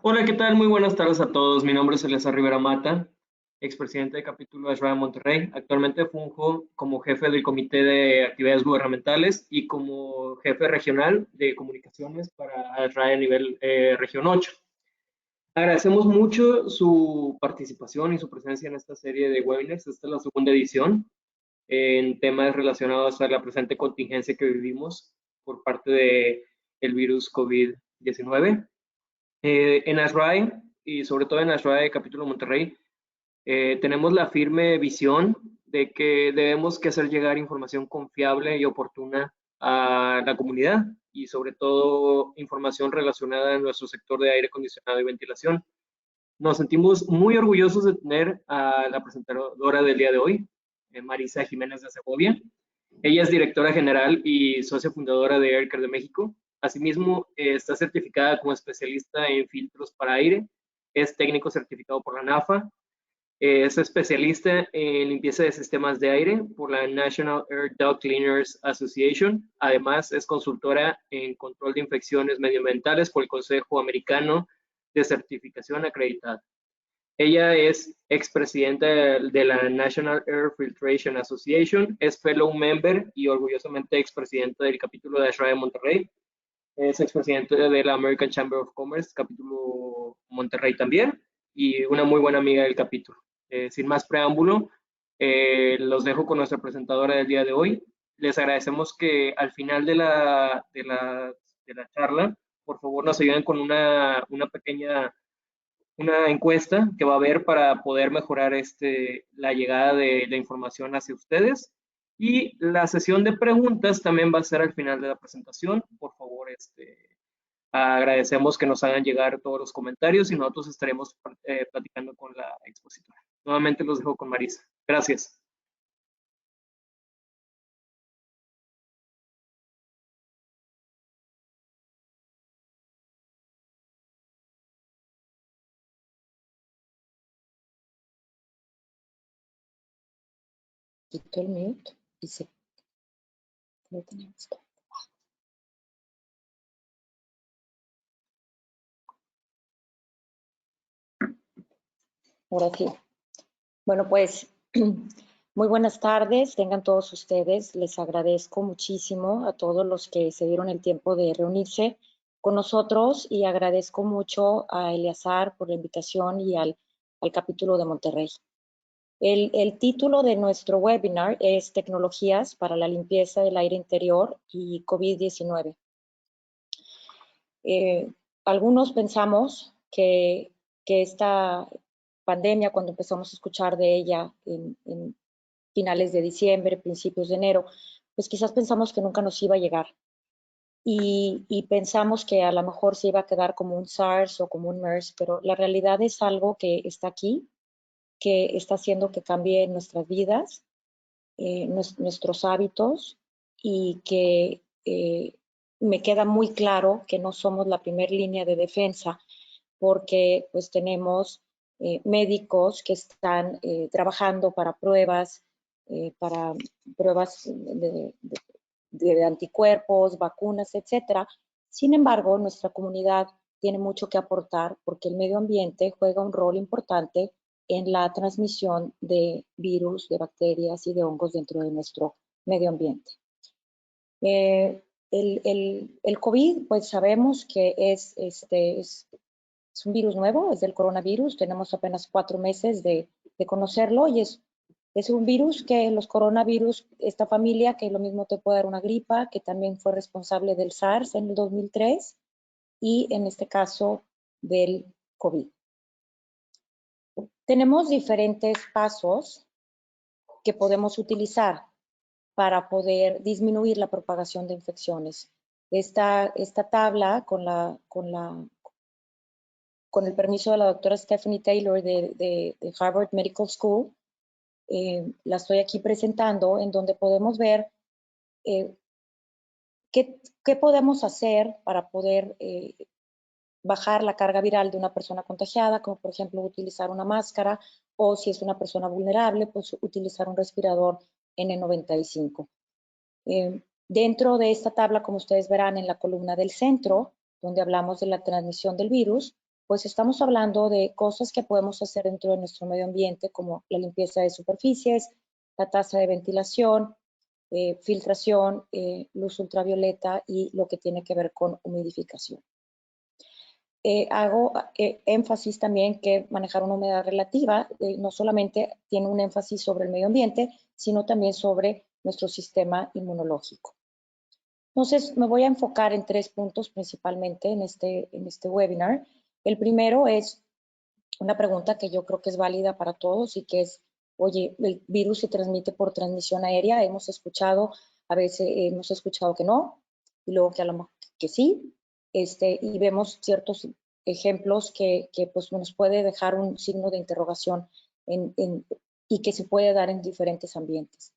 Hola, ¿qué tal? Muy buenas tardes a todos. Mi nombre es Eleazar Rivera Mata, expresidente del capítulo de Ashram Monterrey. Actualmente funjo como jefe del Comité de Actividades Gubernamentales y como jefe regional de comunicaciones para Ashram a nivel región 8. Agradecemos mucho su participación y su presencia en esta serie de webinars. Esta es la segunda edición en temas relacionados a la presente contingencia que vivimos por parte del virus COVID-19. En ASRAE y sobre todo en ASRAE Capítulo Monterrey, tenemos la firme visión de que debemos que hacer llegar información confiable y oportuna a la comunidad y sobre todo información relacionada a nuestro sector de aire acondicionado y ventilación. Nos sentimos muy orgullosos de tener a la presentadora del día de hoy, Marisa Jiménez de Segovia. Ella es directora general y socia fundadora de Aircare de México. Asimismo, está certificada como especialista en filtros para aire, es técnico certificado por la NAFA, es especialista en limpieza de sistemas de aire por la National Air Duct Cleaners Association. Además, es consultora en control de infecciones medioambientales por el Consejo Americano de Certificación Acreditada. Ella es expresidenta de la National Air Filtration Association, es fellow member y orgullosamente expresidenta del capítulo de ASHRAE Monterrey, es expresidente de la American Chamber of Commerce, capítulo Monterrey también, y una muy buena amiga del capítulo. Sin más preámbulo, los dejo con nuestra presentadora del día de hoy. Les agradecemos que al final de la charla, por favor, nos ayuden con una pequeña encuesta que va a haber para poder mejorar la llegada de la información hacia ustedes. Y la sesión de preguntas también va a ser al final de la presentación. Por favor, agradecemos que nos hagan llegar todos los comentarios y nosotros estaremos platicando con la expositora. Nuevamente los dejo con Marisa. Gracias. Quito el mute y se lo tenemos. Ahora sí. Bueno, pues muy buenas tardes, tengan todos ustedes. Les agradezco muchísimo a todos los que se dieron el tiempo de reunirse con nosotros y agradezco mucho a Eleazar por la invitación y al capítulo de Monterrey. El título de nuestro webinar es Tecnologías para la limpieza del aire interior y COVID-19. Algunos pensamos que esta pandemia, cuando empezamos a escuchar de ella en finales de diciembre, principios de enero, pues quizás pensamos que nunca nos iba a llegar. Y pensamos que a lo mejor se iba a quedar como un SARS o como un MERS, pero la realidad es algo que está aquí, que está haciendo que cambie nuestras vidas, nuestros hábitos y que me queda muy claro que no somos la primera línea de defensa porque pues tenemos médicos que están trabajando para pruebas de anticuerpos, vacunas, etcétera. Sin embargo, nuestra comunidad tiene mucho que aportar porque el medio ambiente juega un rol importante en la transmisión de virus, de bacterias y de hongos dentro de nuestro medio ambiente. El COVID, pues sabemos que es un virus nuevo, es del coronavirus, tenemos apenas 4 meses de conocerlo y es un virus que los coronavirus, esta familia que lo mismo te puede dar una gripa, que también fue responsable del SARS en el 2003 y en este caso del COVID. Tenemos diferentes pasos que podemos utilizar para poder disminuir la propagación de infecciones. Esta tabla con el permiso de la doctora Stephanie Taylor de Harvard Medical School, la estoy aquí presentando, en donde podemos ver qué podemos hacer para poder bajar la carga viral de una persona contagiada, como por ejemplo utilizar una máscara, o si es una persona vulnerable, pues utilizar un respirador N95. Dentro de esta tabla, como ustedes verán en la columna del centro, donde hablamos de la transmisión del virus, pues estamos hablando de cosas que podemos hacer dentro de nuestro medio ambiente, como la limpieza de superficies, la tasa de ventilación, filtración, luz ultravioleta y lo que tiene que ver con humidificación. Hago énfasis también que manejar una humedad relativa no solamente tiene un énfasis sobre el medio ambiente, sino también sobre nuestro sistema inmunológico. Entonces, me voy a enfocar en 3 puntos principalmente en este webinar. El primero es una pregunta que yo creo que es válida para todos y que es, oye, ¿el virus se transmite por transmisión aérea? Hemos escuchado, a veces hemos escuchado que no, y luego que a lo mejor que sí, y vemos ciertos ejemplos que pues nos puede dejar un signo de interrogación y que se puede dar en diferentes ambientes.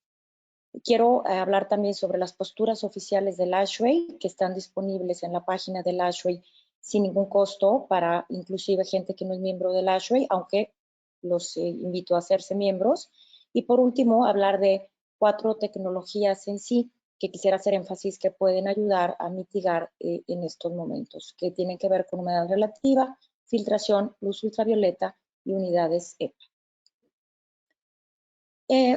Quiero hablar también sobre las posturas oficiales del ASHRAE que están disponibles en la página del ASHRAE sin ningún costo para inclusive gente que no es miembro del ASHRAE, aunque los invito a hacerse miembros. Y por último, hablar de 4 tecnologías en sí que quisiera hacer énfasis que pueden ayudar a mitigar en estos momentos, que tienen que ver con humedad relativa, filtración, luz ultravioleta y unidades EPA.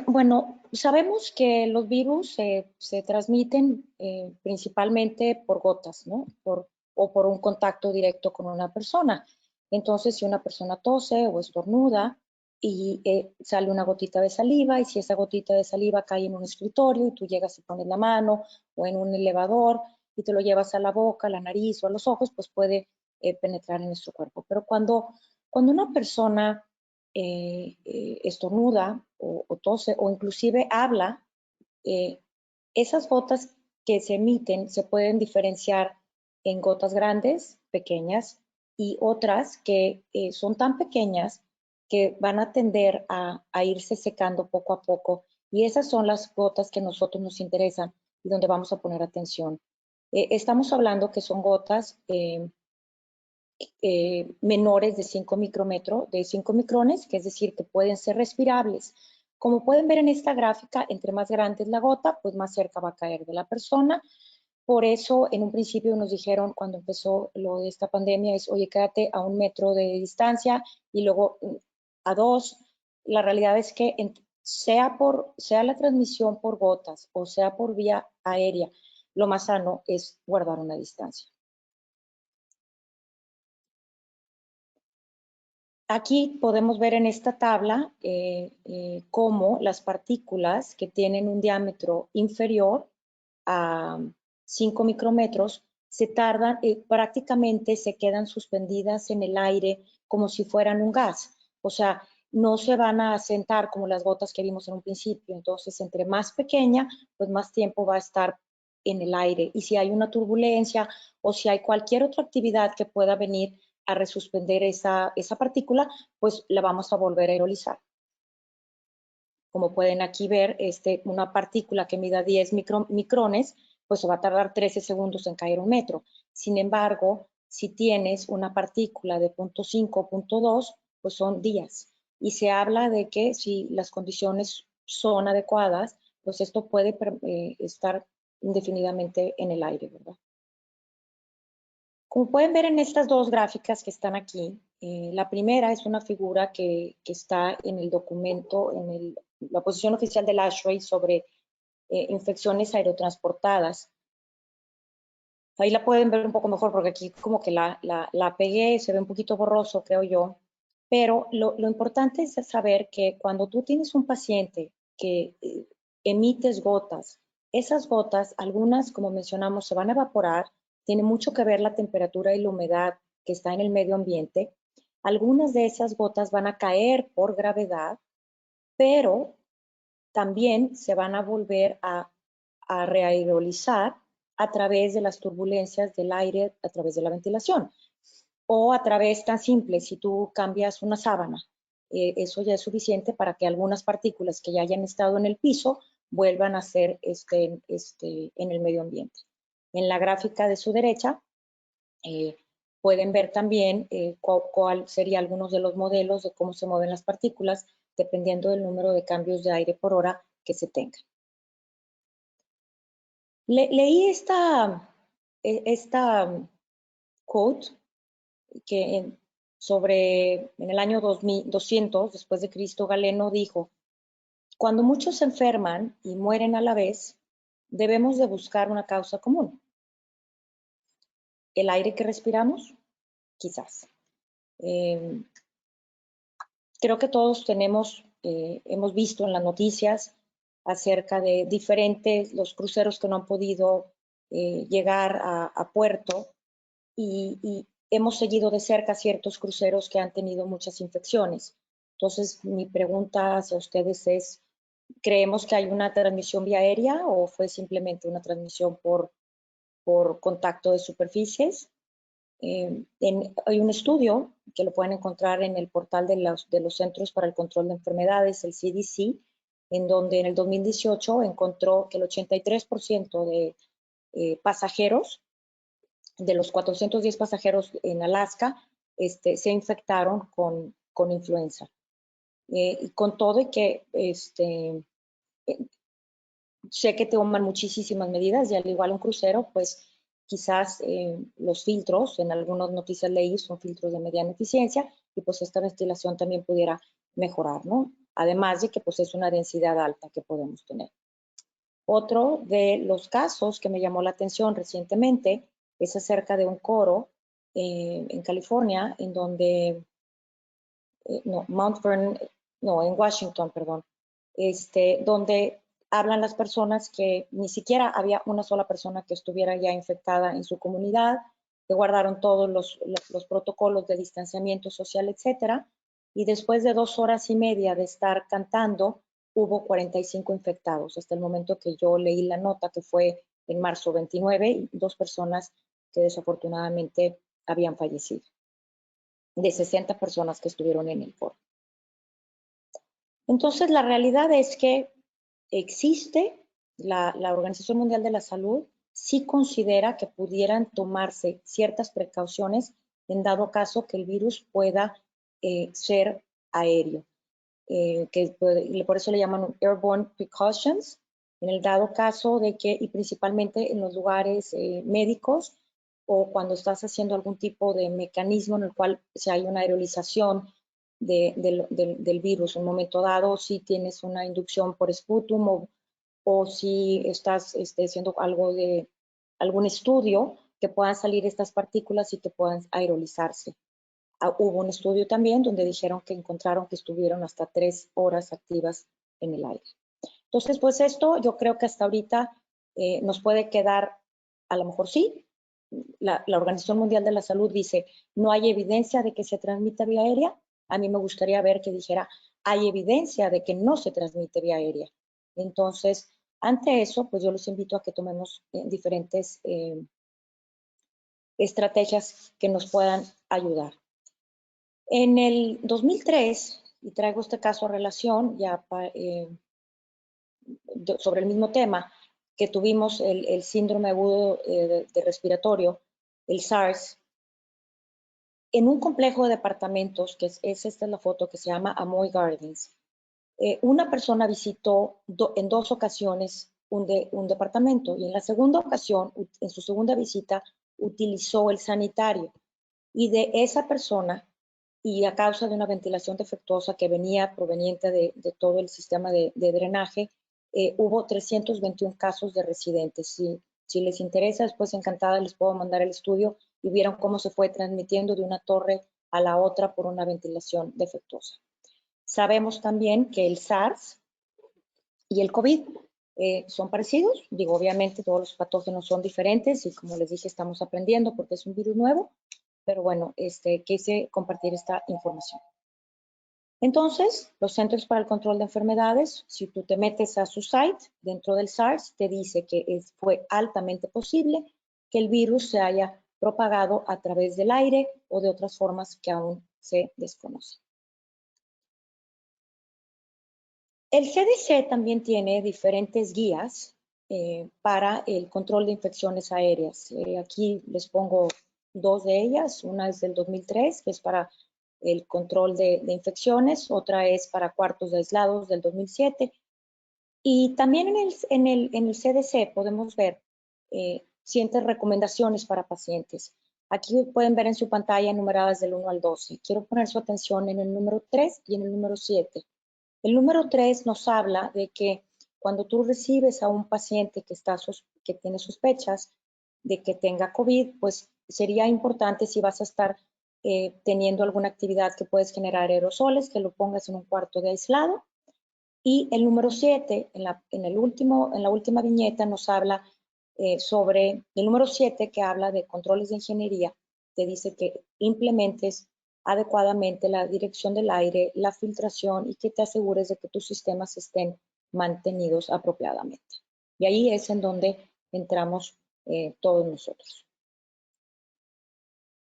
Bueno, sabemos que los virus se transmiten principalmente por gotas, ¿no? O por un contacto directo con una persona. Entonces, si una persona tose o estornuda y sale una gotita de saliva, y si esa gotita de saliva cae en un escritorio y tú llegas y pones la mano o en un elevador y te lo llevas a la boca, a la nariz o a los ojos, pues puede penetrar en nuestro cuerpo. Pero cuando una persona estornuda o tose o inclusive habla, esas gotas que se emiten se pueden diferenciar en gotas grandes, pequeñas, y otras que son tan pequeñas que van a tender a irse secando poco a poco. Y esas son las gotas que a nosotros nos interesan y donde vamos a poner atención. Estamos hablando que son gotas menores de 5 micrones, que es decir, que pueden ser respirables. Como pueden ver en esta gráfica, entre más grande es la gota, pues más cerca va a caer de la persona. Por eso, en un principio nos dijeron, cuando empezó lo de esta pandemia, es, oye, quédate a 1 metro de distancia y luego a 2. La realidad es que sea la transmisión por gotas o sea por vía aérea, lo más sano es guardar una distancia. Aquí podemos ver en esta tabla cómo las partículas que tienen un diámetro inferior a 5 micrómetros se tardan, prácticamente se quedan suspendidas en el aire como si fueran un gas. O sea, no se van a asentar como las gotas que vimos en un principio. Entonces, entre más pequeña, pues más tiempo va a estar en el aire. Y si hay una turbulencia o si hay cualquier otra actividad que pueda venir a resuspender esa partícula, pues la vamos a volver a aerolizar. Como pueden aquí ver, una partícula que mida 10 micrones, pues se va a tardar 13 segundos en caer 1 metro. Sin embargo, si tienes una partícula de 0.5 o 0.2, pues son días. Y se habla de que si las condiciones son adecuadas, pues esto puede estar indefinidamente en el aire, ¿verdad? Como pueden ver en estas 2 gráficas que están aquí, la primera es una figura que está en el documento, en la posición oficial del ASHRAE sobre infecciones aerotransportadas. Ahí la pueden ver un poco mejor porque aquí como que la pegué, se ve un poquito borroso, creo yo. Pero lo importante es saber que cuando tú tienes un paciente que emites gotas, esas gotas, algunas, como mencionamos, se van a evaporar. Tiene mucho que ver la temperatura y la humedad que está en el medio ambiente. Algunas de esas gotas van a caer por gravedad, pero también se van a volver a reaerolizar a través de las turbulencias del aire, a través de la ventilación. O a través tan simple, si tú cambias una sábana, eso ya es suficiente para que algunas partículas que ya hayan estado en el piso vuelvan a ser en el medio ambiente. En la gráfica de su derecha pueden ver también cuál serían algunos de los modelos de cómo se mueven las partículas dependiendo del número de cambios de aire por hora que se tengan. Leí esta quote que en el año 2200 después de Cristo, Galeno dijo: cuando muchos se enferman y mueren a la vez, debemos de buscar una causa común. ¿El aire que respiramos? Quizás. Creo que todos hemos visto en las noticias acerca de los cruceros que no han podido llegar a puerto y hemos seguido de cerca ciertos cruceros que han tenido muchas infecciones. Entonces, mi pregunta hacia ustedes es: ¿creemos que hay una transmisión vía aérea o fue simplemente una transmisión por contacto de superficies? Hay un estudio que lo pueden encontrar en el portal de los Centros para el Control de Enfermedades, el CDC, en donde en el 2018 encontró que el 83% de pasajeros, de los 410 pasajeros en Alaska, se infectaron con influenza. Y con todo y que sé que toman muchísimas medidas y al igual un crucero, pues quizás los filtros, en algunas noticias leí, son filtros de mediana eficiencia y pues esta ventilación también pudiera mejorar, ¿no? Además de que pues es una densidad alta que podemos tener. Otro de los casos que me llamó la atención recientemente es acerca de un coro en California, en donde, en Washington, perdón, donde hablan las personas que ni siquiera había una sola persona que estuviera ya infectada en su comunidad, que guardaron todos los protocolos de distanciamiento social, etcétera, y después de 2 horas y media de estar cantando, hubo 45 infectados, hasta el momento que yo leí la nota, que fue en marzo 29, y 2 personas que desafortunadamente habían fallecido, de 60 personas que estuvieron en el foro. Entonces, la realidad es que existe, la Organización Mundial de la Salud sí considera que pudieran tomarse ciertas precauciones en dado caso que el virus pueda ser aéreo, por eso le llaman airborne precautions, en el dado caso de que, y principalmente en los lugares médicos o cuando estás haciendo algún tipo de mecanismo en el cual si hay una aerolización del virus en un momento dado, si tienes una inducción por sputum o si estás haciendo algún estudio que puedan salir estas partículas y que puedan aerolizarse. Hubo un estudio también donde dijeron que encontraron que estuvieron hasta 3 horas activas en el aire. Entonces, pues esto yo creo que hasta ahorita nos puede quedar, a lo mejor sí, la Organización Mundial de la Salud dice, no hay evidencia de que se transmita vía aérea. A mí me gustaría ver que dijera, hay evidencia de que no se transmite vía aérea. Entonces, ante eso, pues yo los invito a que tomemos diferentes estrategias que nos puedan ayudar. En el 2003, y traigo este caso a relación ya sobre el mismo tema, que tuvimos el síndrome agudo de respiratorio, el SARS, en un complejo de departamentos, que esta es la foto, que se llama Amoy Gardens. Una persona visitó en 2 ocasiones un departamento y en la segunda ocasión, en su segunda visita, utilizó el sanitario y de esa persona, y a causa de una ventilación defectuosa que venía proveniente de todo el sistema de drenaje, hubo 321 casos de residentes. Si les interesa, después encantada les puedo mandar el estudio y vieron cómo se fue transmitiendo de una torre a la otra por una ventilación defectuosa. Sabemos también que el SARS y el COVID son parecidos. Digo, obviamente todos los patógenos son diferentes y como les dije, estamos aprendiendo porque es un virus nuevo, pero bueno, quise compartir esta información. Entonces, los Centros para el Control de Enfermedades, si tú te metes a su site, dentro del SARS, te dice que fue altamente posible que el virus se haya propagado a través del aire o de otras formas que aún se desconocen. El CDC también tiene diferentes guías para el control de infecciones aéreas. Aquí les pongo 2 de ellas. Una es del 2003, que es para el control de infecciones. Otra es para cuartos aislados del 2007. Y también en el CDC podemos ver ciertas recomendaciones para pacientes. Aquí pueden ver en su pantalla numeradas del 1 al 12. Quiero poner su atención en el número 3 y en el número 7. El número 3 nos habla de que cuando tú recibes a un paciente que tiene sospechas de que tenga COVID, pues sería importante si vas a estar teniendo alguna actividad que puedes generar aerosoles, que lo pongas en un cuarto de aislado. Y el número 7, en la última viñeta, nos habla sobre el número 7, que habla de controles de ingeniería. Te dice que implementes adecuadamente la dirección del aire, la filtración y que te asegures de que tus sistemas estén mantenidos apropiadamente. Y ahí es en donde entramos todos nosotros.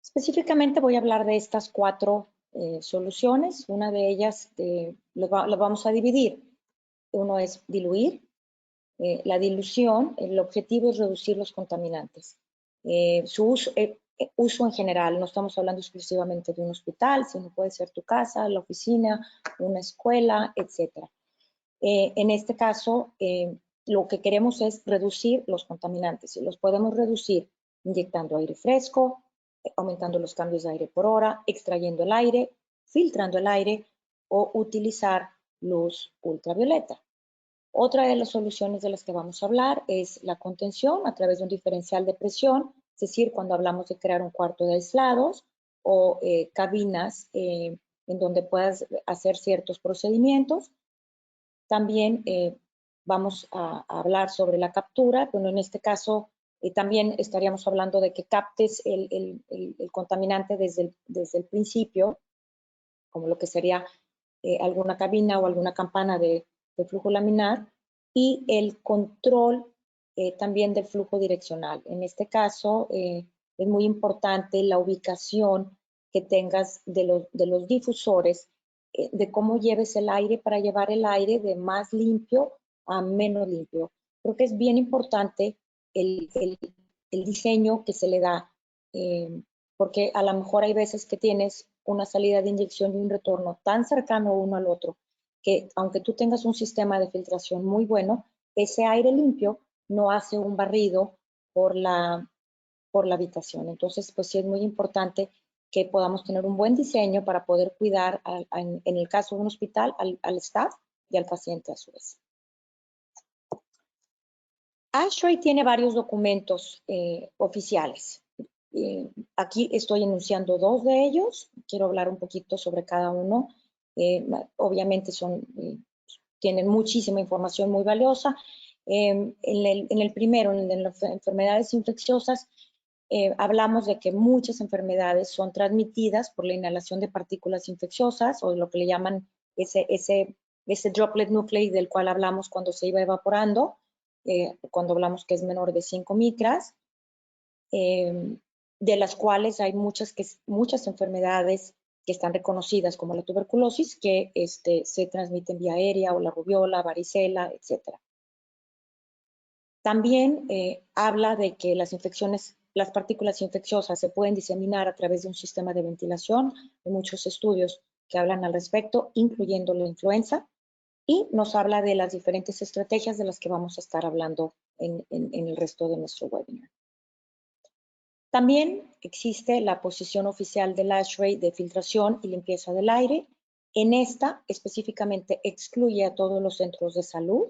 Específicamente voy a hablar de estas 4 soluciones. Una de ellas las vamos a dividir. Uno es diluir. La dilución, el objetivo es reducir los contaminantes. Su uso en general, no estamos hablando exclusivamente de un hospital, sino puede ser tu casa, la oficina, una escuela, etc. En este caso, lo que queremos es reducir los contaminantes y los podemos reducir inyectando aire fresco, aumentando los cambios de aire por hora, extrayendo el aire, filtrando el aire o utilizar luz ultravioleta. Otra de las soluciones de las que vamos a hablar es la contención a través de un diferencial de presión, es decir, cuando hablamos de crear un cuarto de aislados o cabinas en donde puedas hacer ciertos procedimientos. También vamos a hablar sobre la captura. Bueno, en este caso también estaríamos hablando de que captes el contaminante desde el principio, como lo que sería alguna cabina o alguna campana de flujo laminar, y el control también del flujo direccional. En este caso es muy importante la ubicación que tengas de los difusores, de cómo lleves el aire para llevar el aire de más limpio a menos limpio. Creo que es bien importante el diseño que se le da, porque a lo mejor hay veces que tienes una salida de inyección y un retorno tan cercano uno al otro que aunque tú tengas un sistema de filtración muy bueno, ese aire limpio no hace un barrido por la habitación. Entonces, pues sí es muy importante que podamos tener un buen diseño para poder cuidar, en el caso de un hospital, al staff y al paciente a su vez. ASHRAE tiene varios documentos oficiales. Aquí estoy enunciando 2 de ellos. Quiero hablar un poquito sobre cada uno. Obviamente tienen muchísima información muy valiosa. En el primero, en el de las enfermedades infecciosas, hablamos de que muchas enfermedades son transmitidas por la inhalación de partículas infecciosas o lo que le llaman ese droplet nuclei del cual hablamos cuando se iba evaporando, cuando hablamos que es menor de 5 micras, de las cuales hay muchas enfermedades que están reconocidas como la tuberculosis, que se transmiten vía aérea, o la rubiola, varicela, etc. También habla de que las partículas infecciosas se pueden diseminar a través de un sistema de ventilación. Hay muchos estudios que hablan al respecto, incluyendo la influenza, y nos habla de las diferentes estrategias de las que vamos a estar hablando en el resto de nuestro webinar. También existe la posición oficial del ASHRAE de filtración y limpieza del aire. En esta específicamente excluye a todos los centros de salud,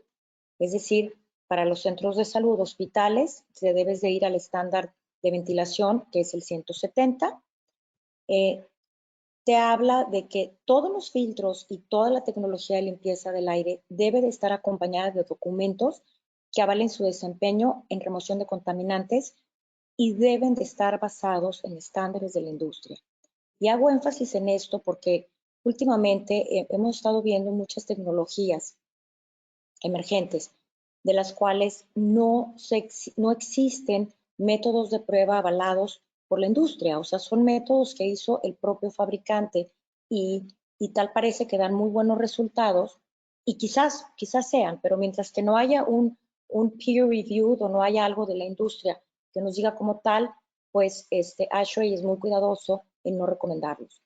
es decir, para los centros de salud hospitales se debes de ir al estándar de ventilación, que es el 170. Te habla de que todos los filtros y toda la tecnología de limpieza del aire debe de estar acompañada de documentos que avalen su desempeño en remoción de contaminantes y deben de estar basados en estándares de la industria. Y hago énfasis en esto porque últimamente hemos estado viendo muchas tecnologías emergentes de las cuales no existen métodos de prueba avalados por la industria, o sea, son métodos que hizo el propio fabricante y tal parece que dan muy buenos resultados y quizás sean, pero mientras que no haya un peer review o no haya algo de la industria que nos diga como tal, pues ASHRAE es muy cuidadoso en no recomendarlos.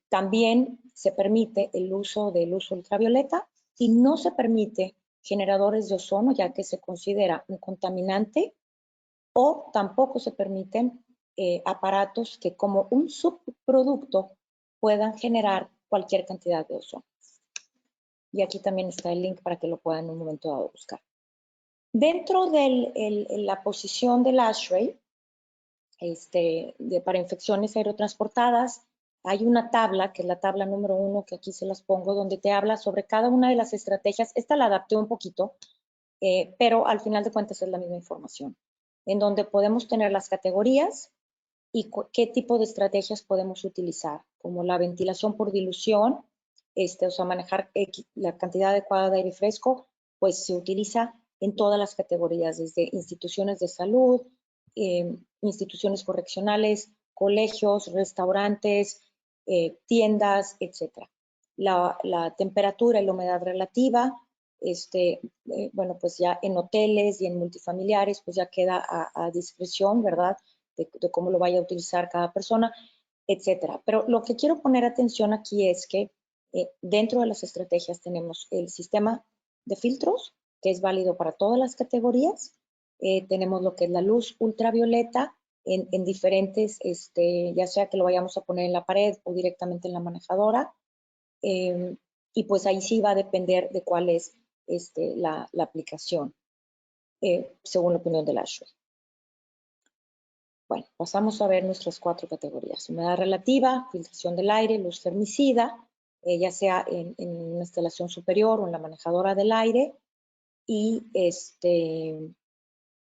También se permite el uso de luz ultravioleta y no se permite generadores de ozono, ya que se considera un contaminante, o tampoco se permiten aparatos que como un subproducto puedan generar cualquier cantidad de ozono. Y aquí también está el link para que lo puedan en un momento dado buscar. Dentro de la posición del ASHRAE, para infecciones aerotransportadas, hay una tabla, que es la tabla número 1, que aquí se las pongo, donde te habla sobre cada una de las estrategias. Esta la adapté un poquito, pero al final de cuentas es la misma información, en donde podemos tener las categorías y qué tipo de estrategias podemos utilizar, como la ventilación por dilución, o sea, manejar la cantidad adecuada de aire fresco, pues se utiliza en todas las categorías, desde instituciones de salud, instituciones correccionales, colegios, restaurantes, tiendas, etc. La temperatura y la humedad relativa, bueno, pues ya en hoteles y en multifamiliares, pues ya queda a discreción, ¿verdad? De cómo lo vaya a utilizar cada persona, etcétera. Pero lo que quiero poner atención aquí es que dentro de las estrategias tenemos el sistema de filtros, que es válido para todas las categorías. Tenemos lo que es la luz ultravioleta en diferentes, ya sea que lo vayamos a poner en la pared o directamente en la manejadora. Y pues ahí sí va a depender de cuál es la aplicación, según la opinión del ASHRAE. Bueno, pasamos a ver nuestras 4 categorías. Humedad relativa, filtración del aire, luz germicida, ya sea en una instalación superior o en la manejadora del aire, y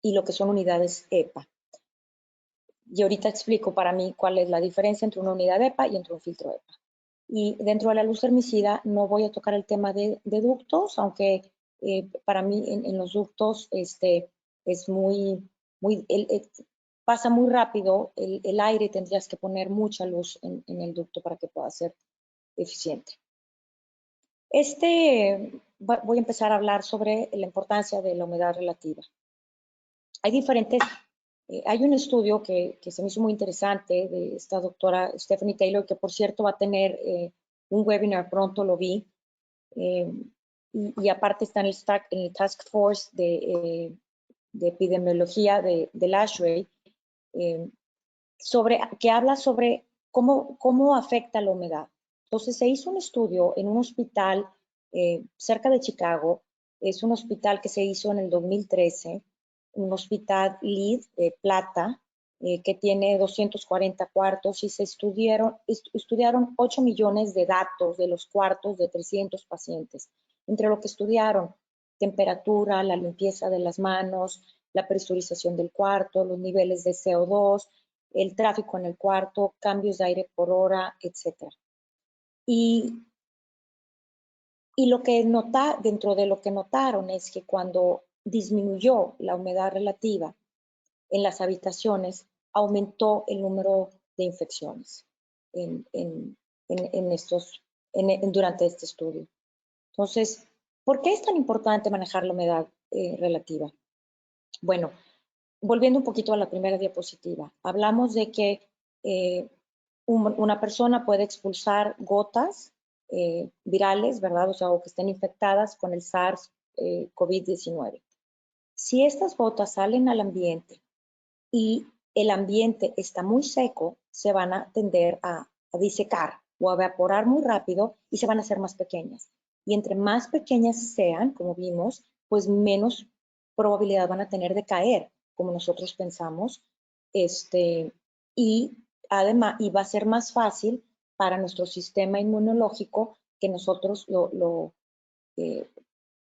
lo que son unidades EPA. Y ahorita explico para mí cuál es la diferencia entre una unidad EPA y entre un filtro EPA. Y dentro de la luz germicida no voy a tocar el tema de ductos, aunque para mí en los ductos es pasa muy rápido el aire, tendrías que poner mucha luz en el ducto para que pueda ser eficiente. Voy a empezar a hablar sobre la importancia de la humedad relativa. Hay diferentes, hay un estudio que se me hizo muy interesante de esta doctora Stephanie Taylor, que por cierto va a tener un webinar pronto, lo vi, y aparte está en el Task Force de epidemiología del ASHRAE, que habla sobre cómo afecta la humedad. Entonces se hizo un estudio en un hospital cerca de Chicago. Es un hospital que se hizo en el 2013, un hospital LEED de plata, que tiene 240 cuartos, y se estudiaron 8 millones de datos de los cuartos de 300 pacientes, entre lo que estudiaron temperatura, la limpieza de las manos, la presurización del cuarto, los niveles de CO2, el tráfico en el cuarto, cambios de aire por hora, etc. Y dentro de lo que notaron es que cuando disminuyó la humedad relativa en las habitaciones, aumentó el número de infecciones durante este estudio. Entonces, ¿por qué es tan importante manejar la humedad relativa? Bueno, volviendo un poquito a la primera diapositiva, hablamos de que una persona puede expulsar gotas virales, ¿verdad? O sea, o que estén infectadas con el SARS-CoV-19. Si estas gotas salen al ambiente y el ambiente está muy seco, se van a tender a disecar o a evaporar muy rápido y se van a hacer más pequeñas. Y entre más pequeñas sean, como vimos, pues menos probabilidad van a tener de caer, como nosotros pensamos, y además va a ser más fácil para nuestro sistema inmunológico que nosotros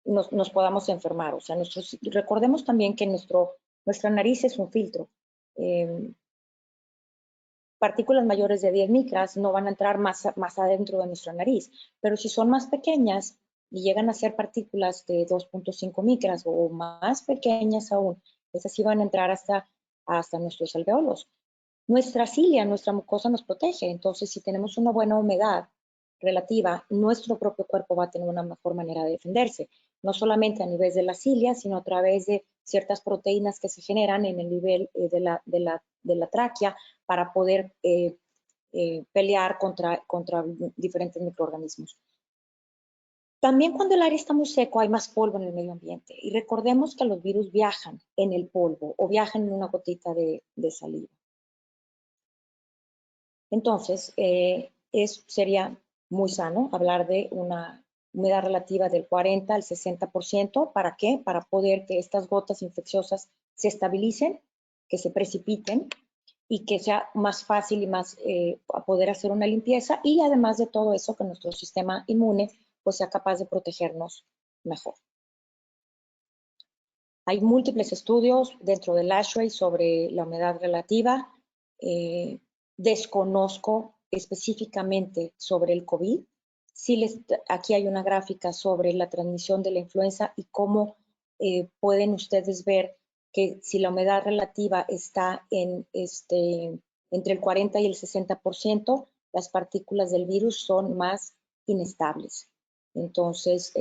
nos podamos enfermar. O sea, recordemos también que nuestra nariz es un filtro. Partículas mayores de 10 micras no van a entrar más adentro de nuestra nariz, pero si son más pequeñas y llegan a ser partículas de 2.5 micras o más pequeñas aún, esas sí van a entrar hasta nuestros alveolos. Nuestra cilia, nuestra mucosa nos protege, entonces si tenemos una buena humedad relativa, nuestro propio cuerpo va a tener una mejor manera de defenderse, no solamente a nivel de la cilia, sino a través de ciertas proteínas que se generan en el nivel de la tráquea para poder pelear contra diferentes microorganismos. También cuando el aire está muy seco hay más polvo en el medio ambiente, y recordemos que los virus viajan en el polvo o viajan en una gotita de saliva. Entonces, sería muy sano hablar de una humedad relativa del 40 al 60%. ¿Para qué? Para poder que estas gotas infecciosas se estabilicen, que se precipiten y que sea más fácil y más poder hacer una limpieza, y además de todo eso, que nuestro sistema inmune pues sea capaz de protegernos mejor. Hay múltiples estudios dentro del ASHRAE sobre la humedad relativa. Desconozco específicamente sobre el COVID. Sí, aquí hay una gráfica sobre la transmisión de la influenza y cómo pueden ustedes ver que si la humedad relativa está entre el 40 y el 60%, las partículas del virus son más inestables. Entonces,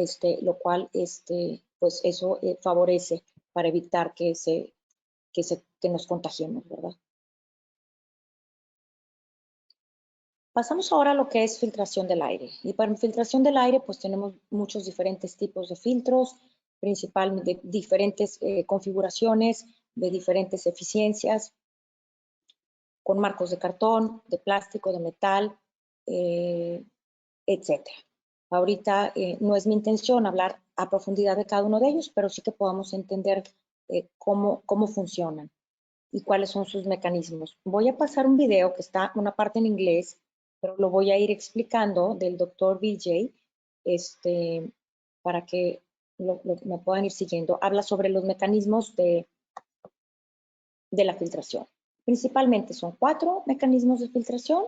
lo cual, pues eso favorece para evitar que nos contagiemos, ¿verdad? Pasamos ahora a lo que es filtración del aire. Y para filtración del aire, pues tenemos muchos diferentes tipos de filtros, principalmente de diferentes configuraciones, de diferentes eficiencias, con marcos de cartón, de plástico, de metal, etcétera. Ahorita no es mi intención hablar a profundidad de cada uno de ellos, pero sí que podamos entender cómo funcionan y cuáles son sus mecanismos. Voy a pasar un video que está una parte en inglés, pero lo voy a ir explicando, del doctor BJ, para que me puedan ir siguiendo. Habla sobre los mecanismos de la filtración. Principalmente son 4 mecanismos de filtración: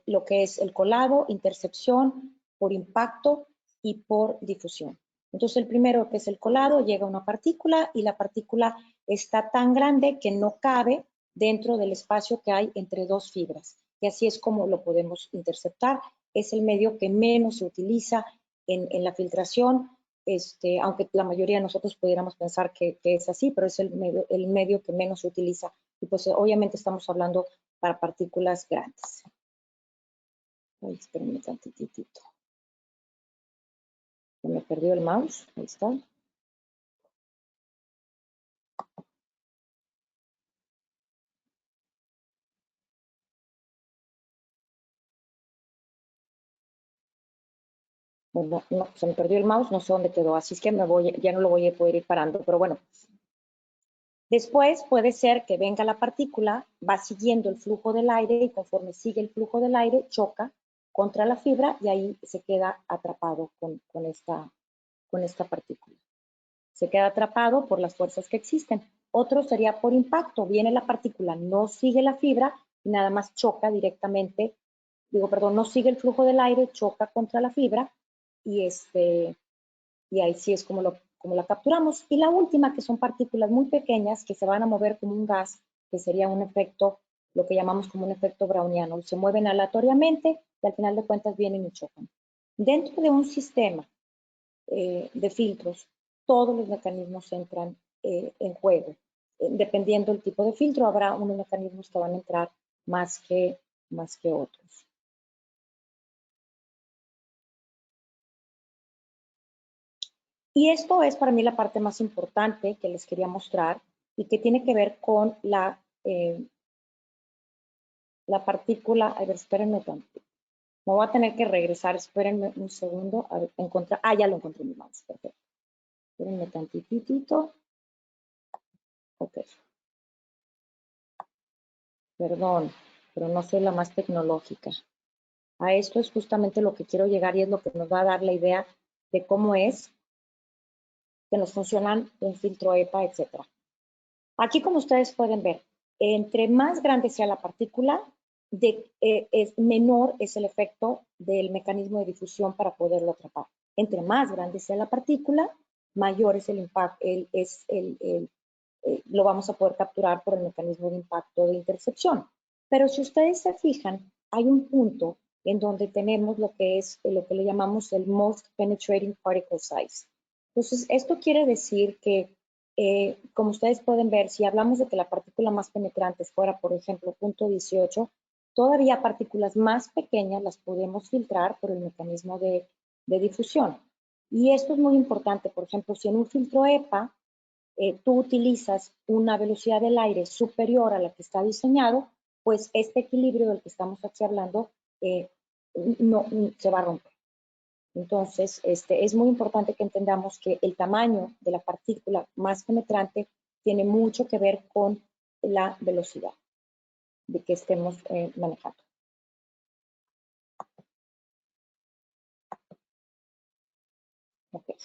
lo que es el colado, intercepción, por impacto y por difusión. Entonces, el primero, que es el colado, llega una partícula y la partícula está tan grande que no cabe dentro del espacio que hay entre 2 fibras. Y así es como lo podemos interceptar. Es el medio que menos se utiliza en la filtración, aunque la mayoría de nosotros pudiéramos pensar que es así, pero es el medio que menos se utiliza. Y pues obviamente estamos hablando para partículas grandes. Ay, espérenme tantitito. Me perdió el mouse. Ahí está. Bueno, no, se me perdió el mouse, no sé dónde quedó, así es que ya no lo voy a poder ir parando, pero bueno. Después puede ser que venga la partícula, va siguiendo el flujo del aire y conforme sigue el flujo del aire, choca contra la fibra y ahí se queda atrapado con esta partícula. Se queda atrapado por las fuerzas que existen. Otro sería por impacto. Viene la partícula, no sigue la fibra y nada más choca directamente, no sigue el flujo del aire, choca contra la fibra y, y ahí sí es como la capturamos. Y la última, que son partículas muy pequeñas que se van a mover como un gas, que sería un efecto, lo que llamamos como un efecto browniano. Se mueven aleatoriamente y al final de cuentas vienen y chocan. Dentro de un sistema de filtros, todos los mecanismos entran en juego. Dependiendo del tipo de filtro, habrá unos mecanismos que van a entrar más que otros. Y esto es para mí la parte más importante que les quería mostrar y que tiene que ver con la partícula. A ver, espérenme tantito. Me voy a tener que regresar, espérenme un segundo. A ver, ya lo encontré en mi mouse, perfecto. Espérenme tantitito. Ok. Perdón, pero no soy la más tecnológica. A esto es justamente lo que quiero llegar y es lo que nos va a dar la idea de cómo es que nos funcionan un filtro EPA, etc. Aquí, como ustedes pueden ver, entre más grande sea la partícula, menor es el efecto del mecanismo de difusión para poderlo atrapar. Entre más grande sea la partícula, mayor es el impacto, lo vamos a poder capturar por el mecanismo de impacto de intercepción. Pero si ustedes se fijan, hay un punto en donde tenemos lo que le llamamos el most penetrating particle size. Entonces, esto quiere decir que, como ustedes pueden ver, si hablamos de que la partícula más penetrante fuera, por ejemplo, 0.18, todavía partículas más pequeñas las podemos filtrar por el mecanismo de difusión. Y esto es muy importante. Por ejemplo, si en un filtro EPA tú utilizas una velocidad del aire superior a la que está diseñado, pues este equilibrio del que estamos aquí hablando no se va a romper. Entonces, es muy importante que entendamos que el tamaño de la partícula más penetrante tiene mucho que ver con la velocidad de que estemos manejando. Okay.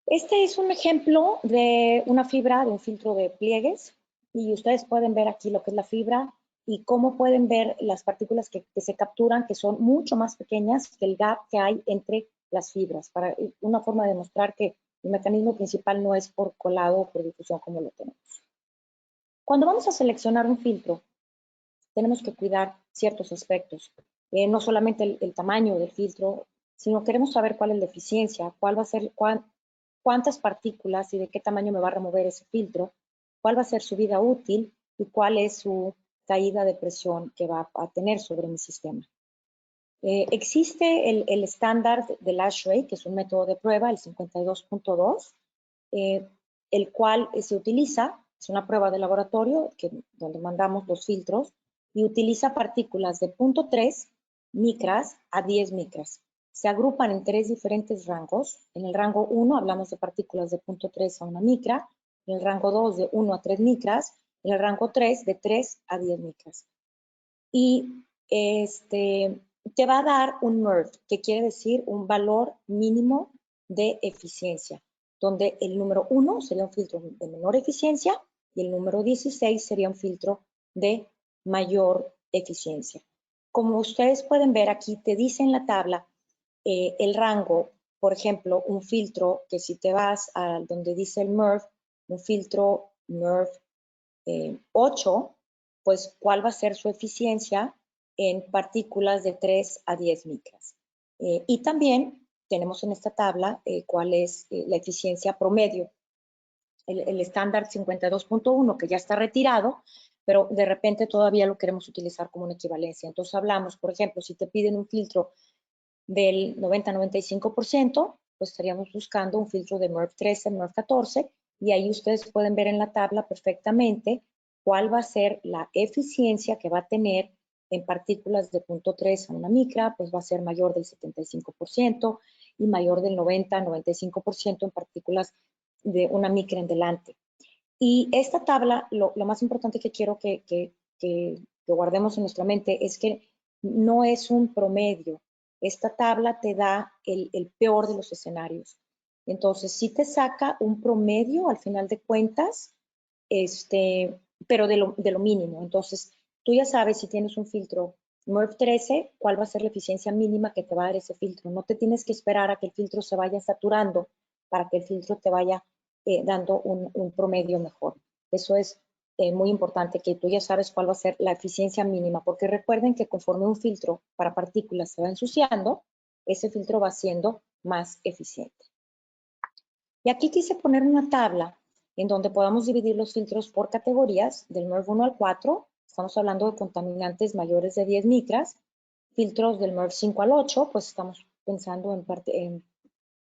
Este es un ejemplo de una fibra de un filtro de pliegues y ustedes pueden ver aquí lo que es la fibra y cómo pueden ver las partículas que se capturan, que son mucho más pequeñas que el gap que hay entre las fibras, para una forma de demostrar que el mecanismo principal no es por colado o por difusión como lo tenemos. Cuando vamos a seleccionar un filtro, tenemos que cuidar ciertos aspectos, no solamente el tamaño del filtro, sino queremos saber cuál es la eficiencia, cuál va a ser, cuántas partículas y de qué tamaño me va a remover ese filtro, cuál va a ser su vida útil y cuál es su caída de presión que va a tener sobre mi sistema. Existe el estándar del ASHRAE, que es un método de prueba, el 52.2, el cual se utiliza, es una prueba de laboratorio donde mandamos los filtros y utiliza partículas de 0.3 micras a 10 micras. Se agrupan en 3 diferentes rangos. En el rango 1 hablamos de partículas de 0.3 a 1 micra, en el rango 2 de 1 a 3 micras, en el rango 3 de 3 a 10 micras. Y te va a dar un MERV, que quiere decir un valor mínimo de eficiencia, donde el número 1 sería un filtro de menor eficiencia y el número 16 sería un filtro de mayor eficiencia. Como ustedes pueden ver aquí, te dice en la tabla el rango, por ejemplo, un filtro que si te vas a donde dice el MERV, un filtro MERV 8, pues cuál va a ser su eficiencia en partículas de 3 a 10 micras. Y también tenemos en esta tabla cuál es la eficiencia promedio. El estándar 52.1 que ya está retirado, pero de repente todavía lo queremos utilizar como una equivalencia. Entonces hablamos, por ejemplo, si te piden un filtro del 90-95%, pues estaríamos buscando un filtro de MERV 13, MERV 14, y ahí ustedes pueden ver en la tabla perfectamente cuál va a ser la eficiencia que va a tener en partículas de 0.3 a 1 micra, pues va a ser mayor del 75% y mayor del 90-95% en partículas de 1 micra en delante. Y esta tabla, lo más importante que quiero que guardemos en nuestra mente es que no es un promedio. Esta tabla te da el peor de los escenarios. Entonces, sí te saca un promedio al final de cuentas, pero de lo mínimo. Entonces, tú ya sabes si tienes un filtro MERV 13, cuál va a ser la eficiencia mínima que te va a dar ese filtro. No te tienes que esperar a que el filtro se vaya saturando para que el filtro te vaya dando un promedio mejor. Eso es muy importante, que tú ya sabes cuál va a ser la eficiencia mínima, porque recuerden que conforme un filtro para partículas se va ensuciando, ese filtro va siendo más eficiente. Y aquí quise poner una tabla en donde podamos dividir los filtros por categorías, del MERV 1 al 4, estamos hablando de contaminantes mayores de 10 micras, filtros del MERV 5 al 8, pues estamos pensando en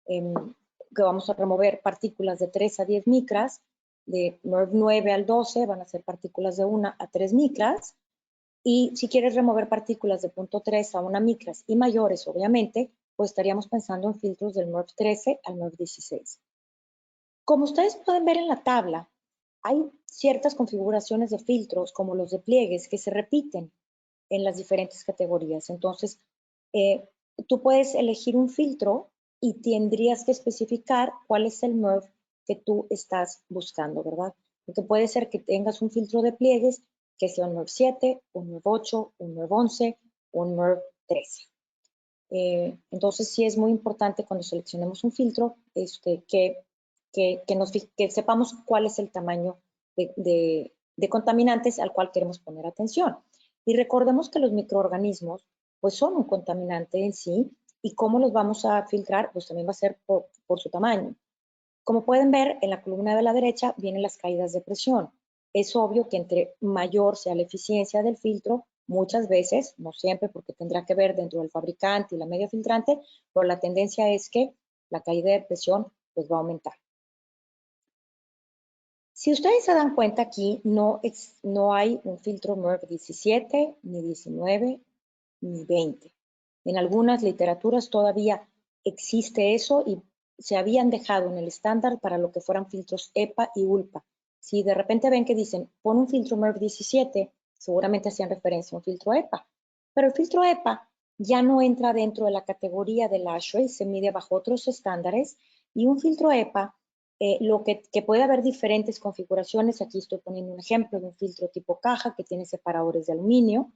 que vamos a remover partículas de 3 a 10 micras, de 9 al 12 van a ser partículas de 1 a 3 micras, y si quieres remover partículas de 0.3 a 1 micras y mayores, obviamente, pues estaríamos pensando en filtros del MERV 13 al MERV 16. Como ustedes pueden ver en la tabla, hay ciertas configuraciones de filtros, como los de pliegues, que se repiten en las diferentes categorías. Entonces, tú puedes elegir un filtro y tendrías que especificar cuál es el MERV que tú estás buscando, ¿verdad? Porque puede ser que tengas un filtro de pliegues que sea un MERV 7, un MERV 8, un MERV 11, un MERV 13. Entonces, sí es muy importante cuando seleccionemos un filtro que sepamos cuál es el tamaño de contaminantes al cual queremos poner atención. Y recordemos que los microorganismos pues son un contaminante en sí, y cómo los vamos a filtrar pues también va a ser por su tamaño. Como pueden ver, en la columna de la derecha vienen las caídas de presión. Es obvio que entre mayor sea la eficiencia del filtro, muchas veces, no siempre porque tendrá que ver dentro del fabricante y la media filtrante, pero la tendencia es que la caída de presión pues va a aumentar. Si ustedes se dan cuenta aquí, no hay un filtro MERV 17, ni 19, ni 20. En algunas literaturas todavía existe eso y se habían dejado en el estándar para lo que fueran filtros EPA y ULPA. Si de repente ven que dicen, pon un filtro MERV 17, seguramente hacían referencia a un filtro EPA. Pero el filtro EPA ya no entra dentro de la categoría del ASHRAE, se mide bajo otros estándares, y un filtro EPA, que puede haber diferentes configuraciones. Aquí estoy poniendo un ejemplo de un filtro tipo caja que tiene separadores de aluminio.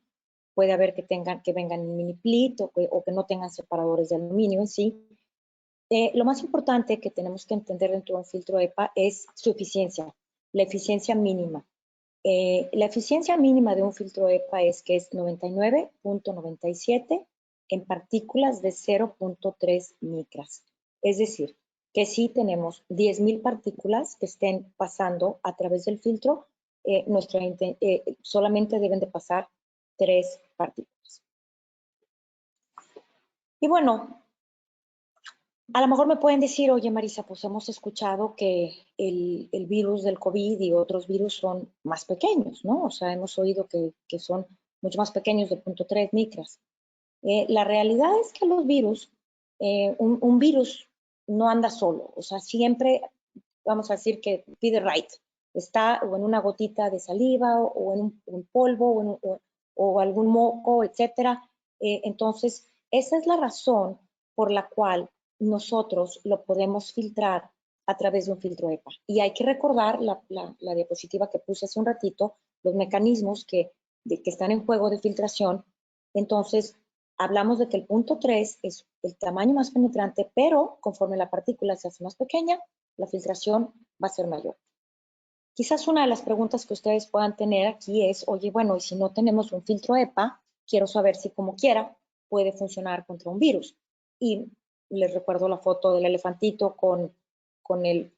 Puede haber que vengan en mini plit o que no tengan separadores de aluminio en sí. Lo más importante que tenemos que entender dentro de un filtro EPA es su eficiencia, la eficiencia mínima. La eficiencia mínima de un filtro EPA es que es 99.97 en partículas de 0.3 micras. Es decir, que si tenemos 10,000 partículas que estén pasando a través del filtro, solamente deben de pasar 3 partículas. Y bueno, a lo mejor me pueden decir, oye Marisa, pues hemos escuchado que el virus del COVID y otros virus son más pequeños, ¿no? O sea, hemos oído que son mucho más pequeños de 0.3 micras. La realidad es que los virus, un virus no anda solo, o sea, siempre vamos a decir que pide right, está o en una gotita de saliva o en un polvo o algún moco, etcétera. Entonces, esa es la razón por la cual nosotros lo podemos filtrar a través de un filtro EPA. Y hay que recordar la diapositiva que puse hace un ratito, los mecanismos que están en juego de filtración. Entonces, hablamos de que el punto 3 es el tamaño más penetrante, pero conforme la partícula se hace más pequeña, la filtración va a ser mayor. Quizás una de las preguntas que ustedes puedan tener aquí es, oye, bueno, y si no tenemos un filtro EPA, quiero saber si como quiera puede funcionar contra un virus. Y les recuerdo la foto del elefantito con el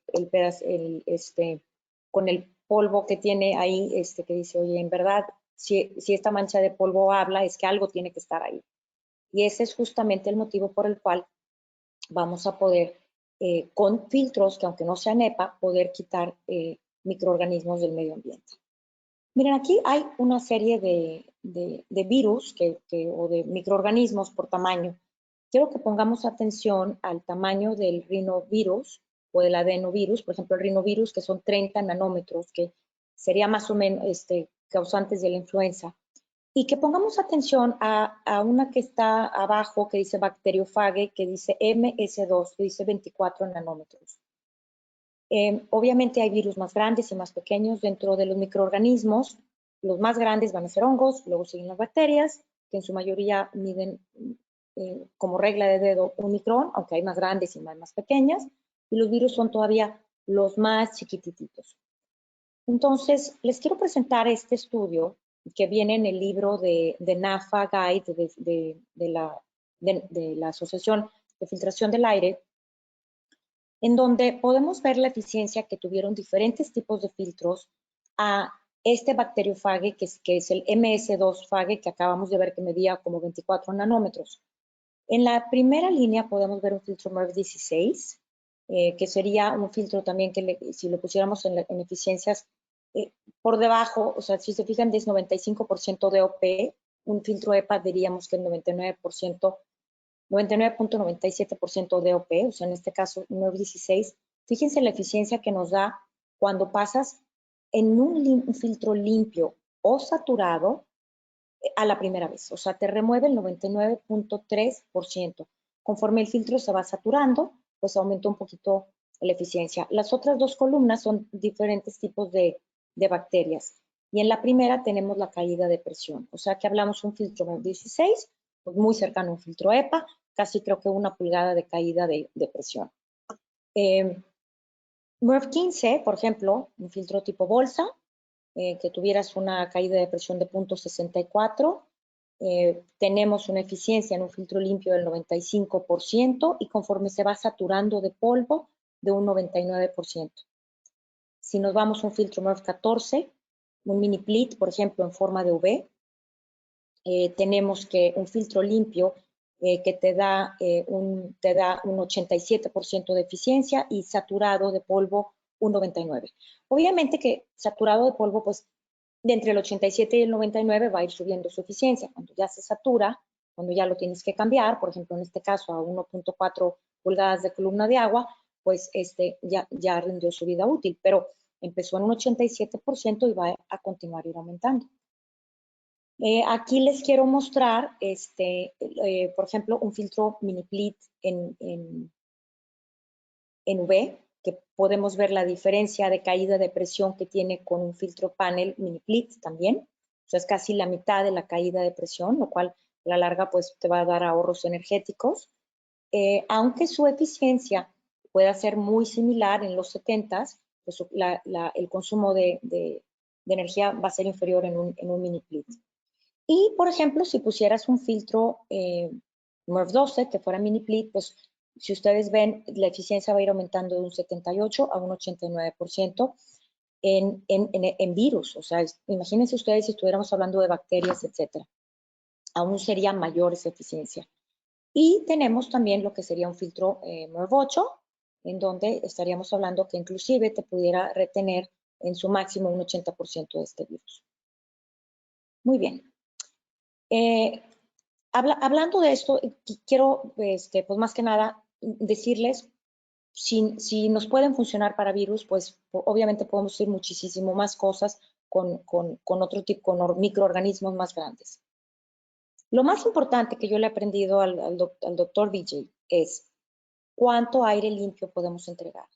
polvo que tiene ahí, que dice, oye, en verdad, si esta mancha de polvo habla, es que algo tiene que estar ahí. Y ese es justamente el motivo por el cual vamos a poder, con filtros que aunque no sean EPA, poder quitar microorganismos del medio ambiente. Miren, aquí hay una serie de virus o de microorganismos por tamaño. Quiero que pongamos atención al tamaño del rinovirus o del adenovirus, por ejemplo, el rinovirus, que son 30 nanómetros, que sería más o menos causantes de la influenza. Y que pongamos atención a una que está abajo, que dice bacteriofage, que dice MS2, que dice 24 nanómetros. Obviamente hay virus más grandes y más pequeños dentro de los microorganismos. Los más grandes van a ser hongos, luego siguen las bacterias, que en su mayoría miden como regla de dedo 1 micrón, aunque hay más grandes y más pequeñas. Y los virus son todavía los más chiquititos. Entonces, les quiero presentar este estudio que viene en el libro de NAFA Guide de la Asociación de Filtración del Aire, en donde podemos ver la eficiencia que tuvieron diferentes tipos de filtros a este bacteriofage, que es el MS2 fage, que acabamos de ver que medía como 24 nanómetros. En la primera línea podemos ver un filtro MERV 16, que sería un filtro también que si lo pusiéramos en eficiencias por debajo, o sea, si se fijan, es 95% DOP, un filtro EPA diríamos que el 99.97% DOP, o sea, en este caso 916. Fíjense la eficiencia que nos da cuando pasas en un filtro limpio o saturado a la primera vez, o sea, te remueve el 99.3%. Conforme el filtro se va saturando, pues aumenta un poquito la eficiencia. Las otras dos columnas son diferentes tipos de bacterias. Y en la primera tenemos la caída de presión, o sea que hablamos un filtro MERV 16, pues muy cercano a un filtro EPA, casi creo que 1 pulgada de caída de presión. MERV 15, por ejemplo, un filtro tipo bolsa, que tuvieras una caída de presión de 0.64, tenemos una eficiencia en un filtro limpio del 95% y conforme se va saturando de polvo, de un 99%. Si nos vamos a un filtro MERV 14, un mini plit, por ejemplo, en forma de V, tenemos que un filtro limpio que te da un 87% de eficiencia y saturado de polvo un 99. Obviamente que saturado de polvo, pues de entre el 87 y el 99 va a ir subiendo su eficiencia. Cuando ya se satura, cuando ya lo tienes que cambiar, por ejemplo, en este caso a 1.4 pulgadas de columna de agua, pues ya rindió su vida útil, pero empezó en un 87% y va a continuar ir aumentando. Aquí les quiero mostrar, por ejemplo, un filtro mini plit en UV, que podemos ver la diferencia de caída de presión que tiene con un filtro panel mini plit también. O sea, es casi la mitad de la caída de presión, lo cual a la larga pues te va a dar ahorros energéticos. Aunque su eficiencia pueda ser muy similar en los 70s, pues el consumo de energía va a ser inferior en un mini plit. Y, por ejemplo, si pusieras un filtro MERV 12 que fuera mini plit, pues si ustedes ven, la eficiencia va a ir aumentando de un 78 a un 89% en virus. O sea, imagínense ustedes si estuviéramos hablando de bacterias, etcétera. Aún sería mayor esa eficiencia. Y tenemos también lo que sería un filtro MERV 8, en donde estaríamos hablando que inclusive te pudiera retener en su máximo un 80% de este virus. Muy bien. Hablando de esto, quiero, pues más que nada, decirles, si nos pueden funcionar para virus, pues obviamente podemos hacer muchísimo más cosas con otro tipo, con microorganismos más grandes. Lo más importante que yo le he aprendido al doctor Vijay es cuánto aire limpio podemos entregar.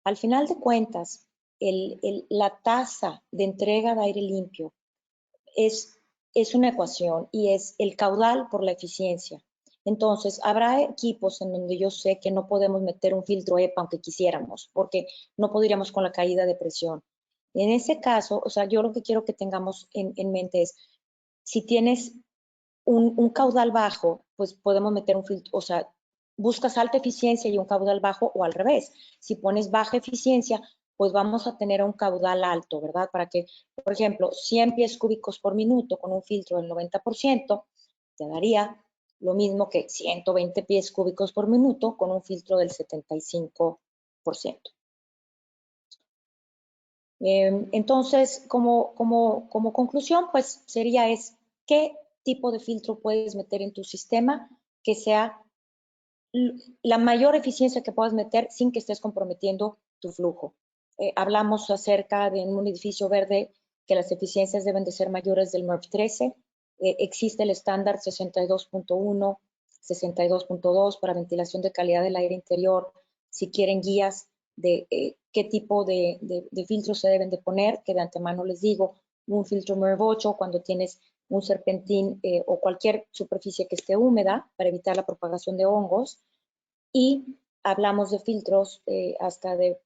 Al final de cuentas, la tasa de entrega de aire limpio es una ecuación y es el caudal por la eficiencia. Entonces, habrá equipos en donde yo sé que no podemos meter un filtro EPA aunque quisiéramos, porque no podríamos con la caída de presión. En ese caso, o sea, yo lo que quiero que tengamos en mente es, si tienes un caudal bajo, pues podemos meter un filtro, o sea, buscas alta eficiencia y un caudal bajo, o al revés. Si pones baja eficiencia, pues vamos a tener un caudal alto, ¿verdad? Para que, por ejemplo, 100 pies cúbicos por minuto con un filtro del 90%, te daría lo mismo que 120 pies cúbicos por minuto con un filtro del 75%. Entonces, como conclusión, pues sería ¿qué tipo de filtro puedes meter en tu sistema que sea la mayor eficiencia que puedas meter sin que estés comprometiendo tu flujo? Hablamos acerca de un edificio verde que las eficiencias deben de ser mayores del MERV 13. Existe el estándar 62.1, 62.2 para ventilación de calidad del aire interior. Si quieren guías de qué tipo de filtros se deben de poner, que de antemano les digo, un filtro MERV 8 cuando tienes un serpentín o cualquier superficie que esté húmeda para evitar la propagación de hongos. Y hablamos de filtros hasta de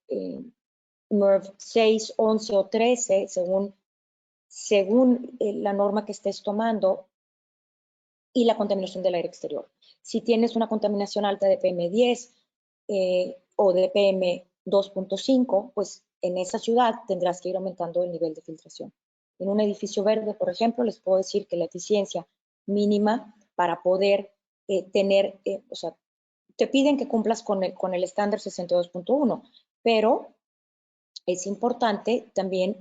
MERV 6, 11 o 13, según la norma que estés tomando y la contaminación del aire exterior. Si tienes una contaminación alta de PM10 o de PM2.5, pues en esa ciudad tendrás que ir aumentando el nivel de filtración. En un edificio verde, por ejemplo, les puedo decir que la eficiencia mínima para poder tener, o sea, te piden que cumplas con el estándar 62.1, pero es importante también,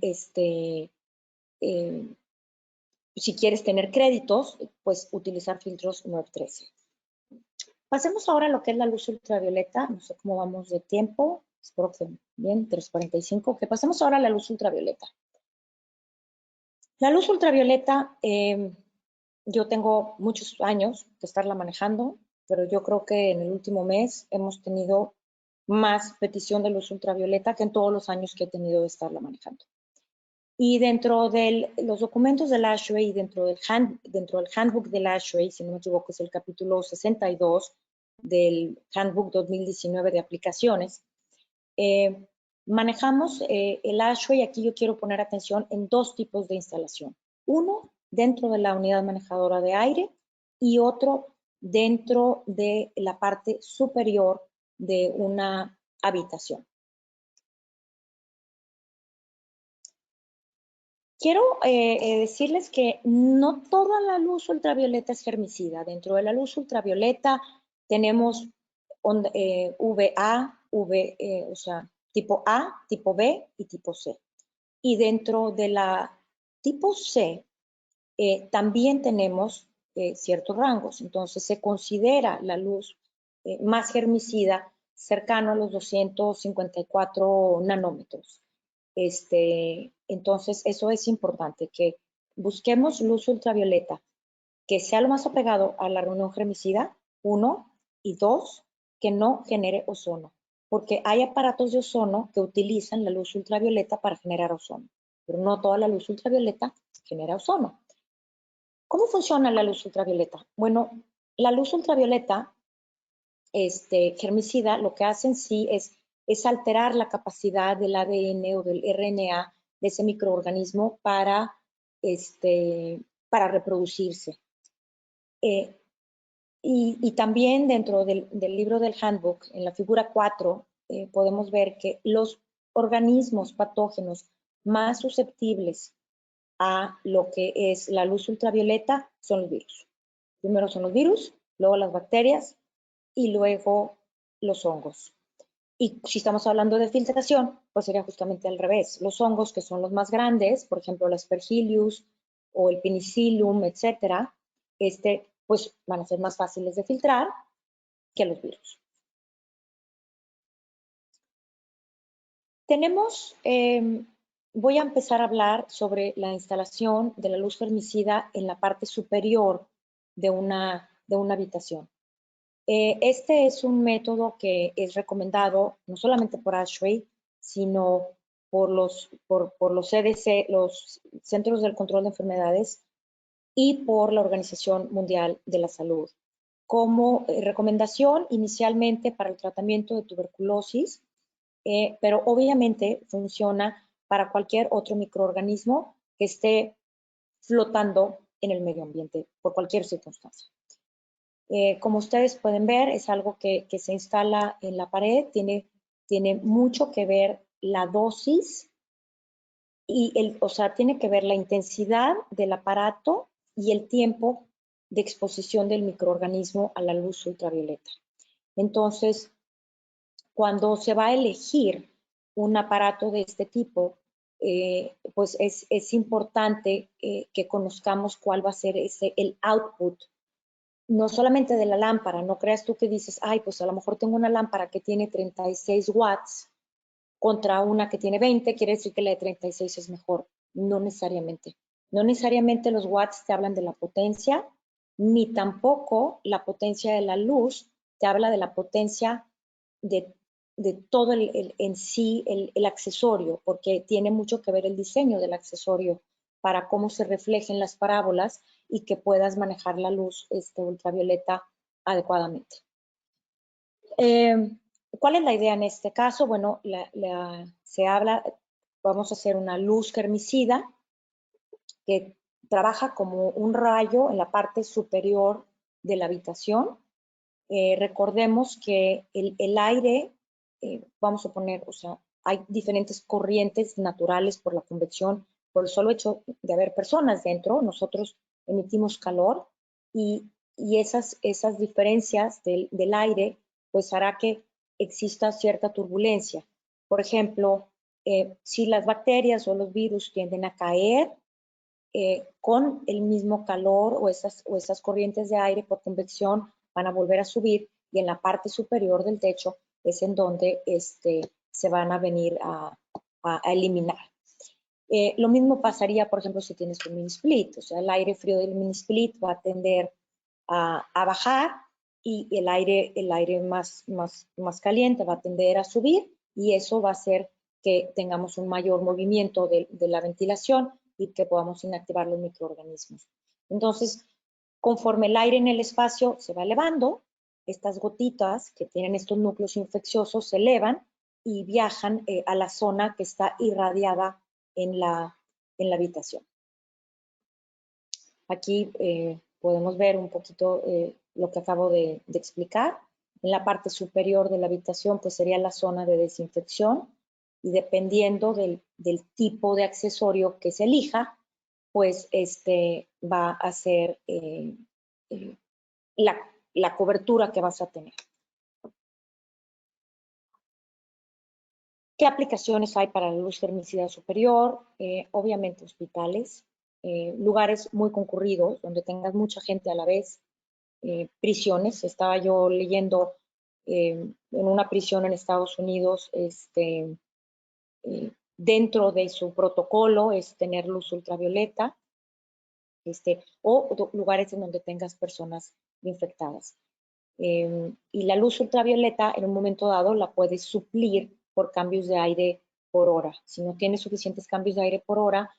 si quieres tener créditos, pues utilizar filtros MERV 13. Pasemos ahora a lo que es la luz ultravioleta. No sé cómo vamos de tiempo. Espero que bien, 3:45. Que pasemos ahora a la luz ultravioleta. La luz ultravioleta, yo tengo muchos años de estarla manejando, pero yo creo que en el último mes hemos tenido más petición de luz ultravioleta que en todos los años que he tenido de estarla manejando. Y dentro de los documentos del ASHRAE y dentro del handbook del ASHRAE, si no me equivoco, es el capítulo 62 del handbook 2019 de aplicaciones, manejamos el ASHRAE y aquí yo quiero poner atención en dos tipos de instalación. Uno, dentro de la unidad manejadora de aire y otro dentro de la parte superior de una habitación. Quiero decirles que no toda la luz ultravioleta es germicida. Dentro de la luz ultravioleta tenemos VA, o sea, tipo A, tipo B y tipo C. Y dentro de la tipo C también tenemos ciertos rangos. Entonces se considera la luz más germicida cercano a los 254 nanómetros. Entonces eso es importante, que busquemos luz ultravioleta que sea lo más apegado a la reunión germicida, 1, y 2, que no genere ozono, porque hay aparatos de ozono que utilizan la luz ultravioleta para generar ozono, pero no toda la luz ultravioleta genera ozono. ¿Cómo funciona la luz ultravioleta? Bueno, la luz ultravioleta germicida lo que hace en sí es alterar la capacidad del ADN o del RNA de ese microorganismo para reproducirse. Y también dentro del libro del handbook, en la figura 4, podemos ver que los organismos patógenos más susceptibles a lo que es la luz ultravioleta son los virus. Primero son los virus, luego las bacterias y luego los hongos. Y si estamos hablando de filtración, pues sería justamente al revés. Los hongos, que son los más grandes, por ejemplo, la Aspergillus o el Penicillium, etcétera, pues van a ser más fáciles de filtrar que los virus. Tenemos, voy a empezar a hablar sobre la instalación de la luz germicida en la parte superior de una habitación. Este es un método que es recomendado no solamente por ASHRAE, sino por los CDC, los Centros del Control de Enfermedades, y por la Organización Mundial de la Salud, como recomendación inicialmente para el tratamiento de tuberculosis, pero obviamente funciona para cualquier otro microorganismo que esté flotando en el medio ambiente por cualquier circunstancia. Como ustedes pueden ver, es algo que se instala en la pared, tiene mucho que ver la dosis y o sea, tiene que ver la intensidad del aparato y el tiempo de exposición del microorganismo a la luz ultravioleta. Entonces, cuando se va a elegir un aparato de este tipo, pues es importante que conozcamos cuál va a ser el output, no solamente de la lámpara. No creas tú que dices, ay, pues a lo mejor tengo una lámpara que tiene 36 watts contra una que tiene 20, quiere decir que la de 36 es mejor. No necesariamente. No necesariamente los watts te hablan de la potencia, ni tampoco la potencia de la luz te habla de la potencia de todo en sí el accesorio, porque tiene mucho que ver el diseño del accesorio para cómo se reflejen las parábolas y que puedas manejar la luz ultravioleta adecuadamente. ¿Cuál es la idea en este caso? Bueno, se habla, vamos a hacer una luz germicida que trabaja como un rayo en la parte superior de la habitación. Recordemos que el aire, vamos a poner, o sea, hay diferentes corrientes naturales por la convección, por el solo hecho de haber personas dentro, nosotros emitimos calor y esas diferencias del aire pues hará que exista cierta turbulencia. Por ejemplo, si las bacterias o los virus tienden a caer con el mismo calor o esas corrientes de aire por convección van a volver a subir y en la parte superior del techo es en donde se van a venir a eliminar. Lo mismo pasaría, por ejemplo, si tienes un mini split, o sea, el aire frío del mini split va a tender a bajar y el aire más caliente va a tender a subir y eso va a hacer que tengamos un mayor movimiento de la ventilación y que podamos inactivar los microorganismos. Entonces, conforme el aire en el espacio se va elevando, estas gotitas que tienen estos núcleos infecciosos se elevan y viajan a la zona que está irradiada en la habitación. Aquí podemos ver un poquito lo que acabo de explicar. En la parte superior de la habitación pues sería la zona de desinfección y dependiendo del tipo de accesorio que se elija, pues va a ser la cobertura que vas a tener. ¿Qué aplicaciones hay para la luz germicida superior? Obviamente hospitales, lugares muy concurridos donde tengas mucha gente a la vez, prisiones. Estaba yo leyendo en una prisión en Estados Unidos, dentro de su protocolo es tener luz ultravioleta, o lugares en donde tengas personas infectadas. Y la luz ultravioleta en un momento dado la puedes suplir por cambios de aire por hora. Si no tienes suficientes cambios de aire por hora,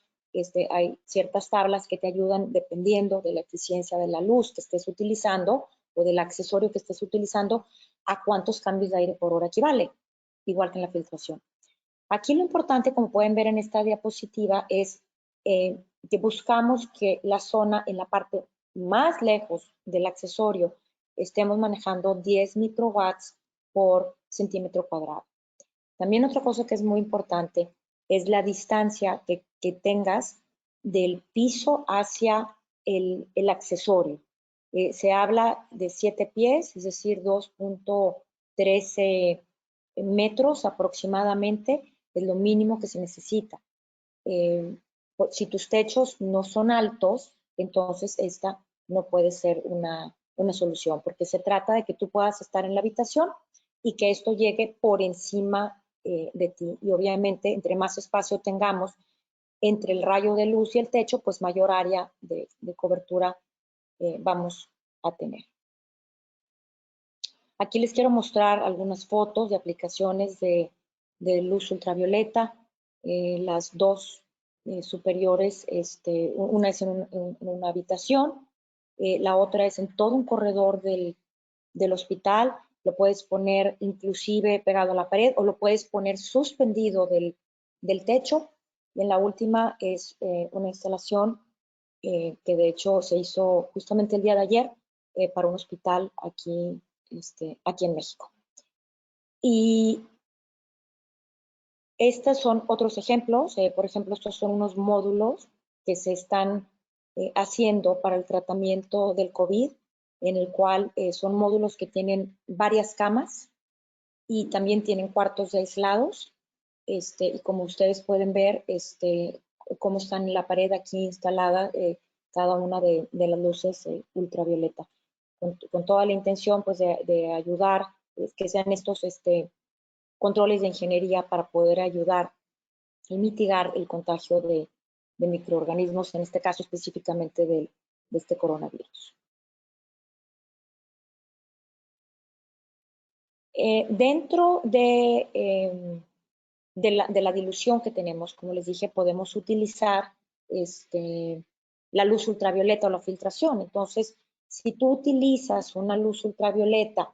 hay ciertas tablas que te ayudan dependiendo de la eficiencia de la luz que estés utilizando o del accesorio que estés utilizando a cuántos cambios de aire por hora equivale, igual que en la filtración. Aquí lo importante, como pueden ver en esta diapositiva, es que buscamos que la zona en la parte más lejos del accesorio estemos manejando 10 microwatts por centímetro cuadrado. También otra cosa que es muy importante es la distancia que tengas del piso hacia el accesorio. Se habla de 7 pies, es decir, 2.13 metros aproximadamente, es lo mínimo que se necesita. Si tus techos no son altos, entonces esta no puede ser una solución, porque se trata de que tú puedas estar en la habitación y que esto llegue por encima de ti. Y obviamente, entre más espacio tengamos entre el rayo de luz y el techo, pues mayor área de cobertura vamos a tener. Aquí les quiero mostrar algunas fotos de aplicaciones de luz ultravioleta. Las dos superiores, una es en una habitación, la otra es en todo un corredor del hospital. Lo puedes poner inclusive pegado a la pared o lo puedes poner suspendido del techo. Y en la última es una instalación que de hecho se hizo justamente el día de ayer para un hospital aquí en México. Y estos son otros ejemplos. Por ejemplo, estos son unos módulos que se están haciendo para el tratamiento del COVID, en el cual son módulos que tienen varias camas y también tienen cuartos aislados. Y como ustedes pueden ver, cómo están en la pared aquí instalada cada una de las luces ultravioleta. Con toda la intención pues, de ayudar, que sean estos controles de ingeniería para poder ayudar y mitigar el contagio de microorganismos, en este caso específicamente de este coronavirus. Dentro de la dilución que tenemos, como les dije, podemos utilizar la luz ultravioleta o la filtración. Entonces, si tú utilizas una luz ultravioleta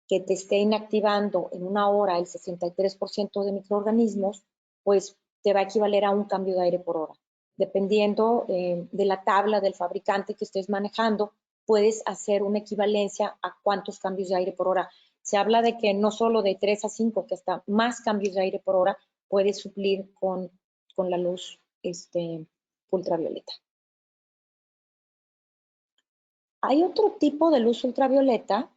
que te esté inactivando en una hora el 63% de microorganismos, pues te va a equivaler a un cambio de aire por hora. Dependiendo de la tabla del fabricante que estés manejando, puedes hacer una equivalencia a cuántos cambios de aire por hora. Se habla de que no solo de 3 a 5, que hasta más cambios de aire por hora puede suplir con la luz ultravioleta. Hay otro tipo de luz ultravioleta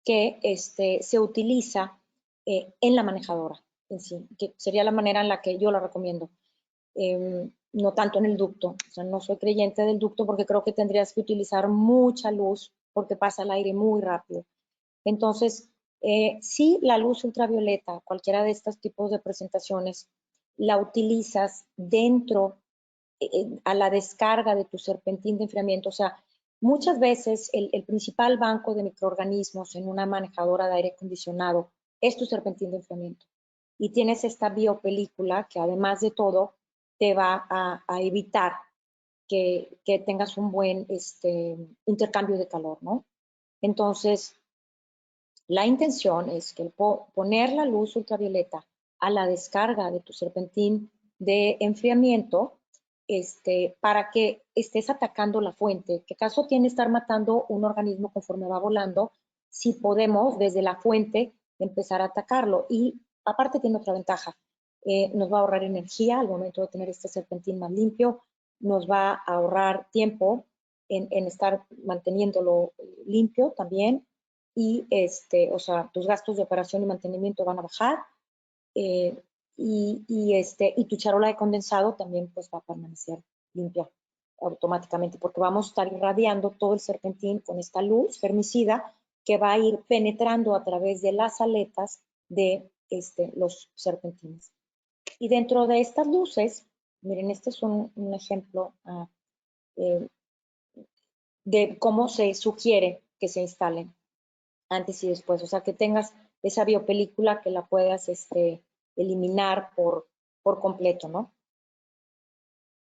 que se utiliza en la manejadora en sí, que sería la manera en la que yo la recomiendo. No tanto en el ducto, o sea, no soy creyente del ducto porque creo que tendrías que utilizar mucha luz porque pasa el aire muy rápido. Entonces, si la luz ultravioleta, cualquiera de estos tipos de presentaciones, la utilizas dentro, a la descarga de tu serpentín de enfriamiento, o sea, muchas veces el principal banco de microorganismos en una manejadora de aire acondicionado es tu serpentín de enfriamiento. Y tienes esta biopelícula que además de todo te va a evitar que tengas un buen intercambio de calor, ¿no? Entonces, la intención es que poner la luz ultravioleta a la descarga de tu serpentín de enfriamiento, para que estés atacando la fuente. ¿Qué caso tiene estar matando un organismo conforme va volando si podemos desde la fuente empezar a atacarlo? Y aparte tiene otra ventaja. Nos va a ahorrar energía al momento de tener este serpentín más limpio, nos va a ahorrar tiempo en estar manteniéndolo limpio también, y o sea, tus gastos de operación y mantenimiento van a bajar. y tu charola de condensado también pues va a permanecer limpia automáticamente, porque vamos a estar irradiando todo el serpentín con esta luz germicida que va a ir penetrando a través de las aletas de los serpentines. Y dentro de estas luces, miren, este es un ejemplo de cómo se sugiere que se instalen antes y después, o sea, que tengas esa biopelícula que la puedas eliminar por completo, ¿no?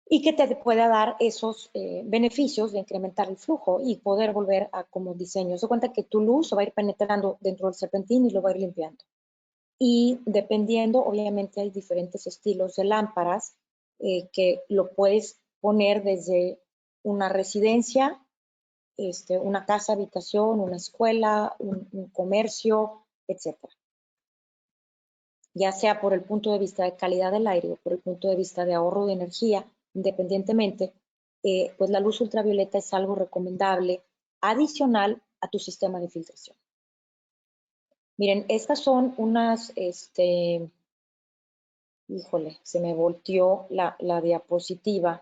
Y que te pueda dar esos beneficios de incrementar el flujo y poder volver a como diseño. Se cuenta que tu luz se va a ir penetrando dentro del serpentín y lo va a ir limpiando. Y dependiendo, obviamente hay diferentes estilos de lámparas que lo puedes poner desde una residencia, una casa, habitación, una escuela, un comercio, etcétera. Ya sea por el punto de vista de calidad del aire o por el punto de vista de ahorro de energía, independientemente, pues la luz ultravioleta es algo recomendable adicional a tu sistema de filtración. Miren, estas son unas, híjole, se me volteó la diapositiva,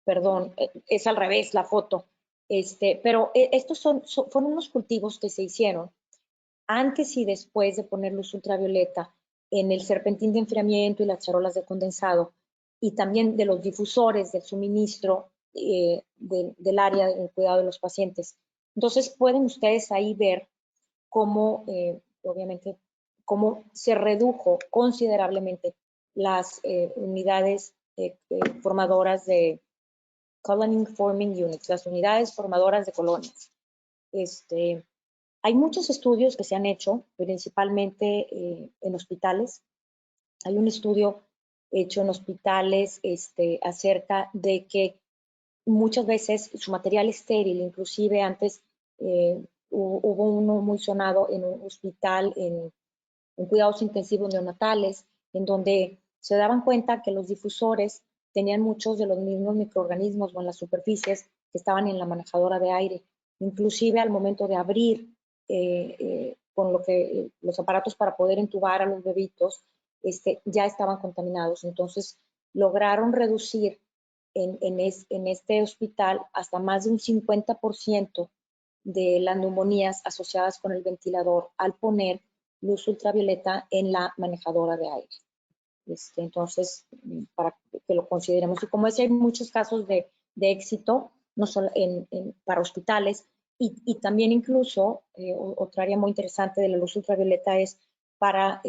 perdón, es al revés la foto, pero estos fueron unos cultivos que se hicieron antes y después de poner luz ultravioleta en el serpentín de enfriamiento y las charolas de condensado, y también de los difusores del suministro del área del cuidado de los pacientes. Entonces pueden ustedes ahí ver cómo, obviamente, cómo se redujo considerablemente las unidades formadoras de colony forming units, las unidades formadoras de colonias. Hay muchos estudios que se han hecho, principalmente en hospitales. Hay un estudio hecho en hospitales acerca de que muchas veces su material estéril, inclusive antes hubo uno muy sonado en un hospital en cuidados intensivos neonatales, en donde se daban cuenta que los difusores tenían muchos de los mismos microorganismos o en las superficies que estaban en la manejadora de aire. Inclusive al momento de abrir con los aparatos para poder entubar a los bebitos, ya estaban contaminados. Entonces lograron reducir en este hospital hasta más de un 50% de las neumonías asociadas con el ventilador al poner luz ultravioleta en la manejadora de aire. Entonces, para que lo consideremos. Y como es, hay muchos casos de éxito, no solo para hospitales, y también incluso, otra área muy interesante de la luz ultravioleta es para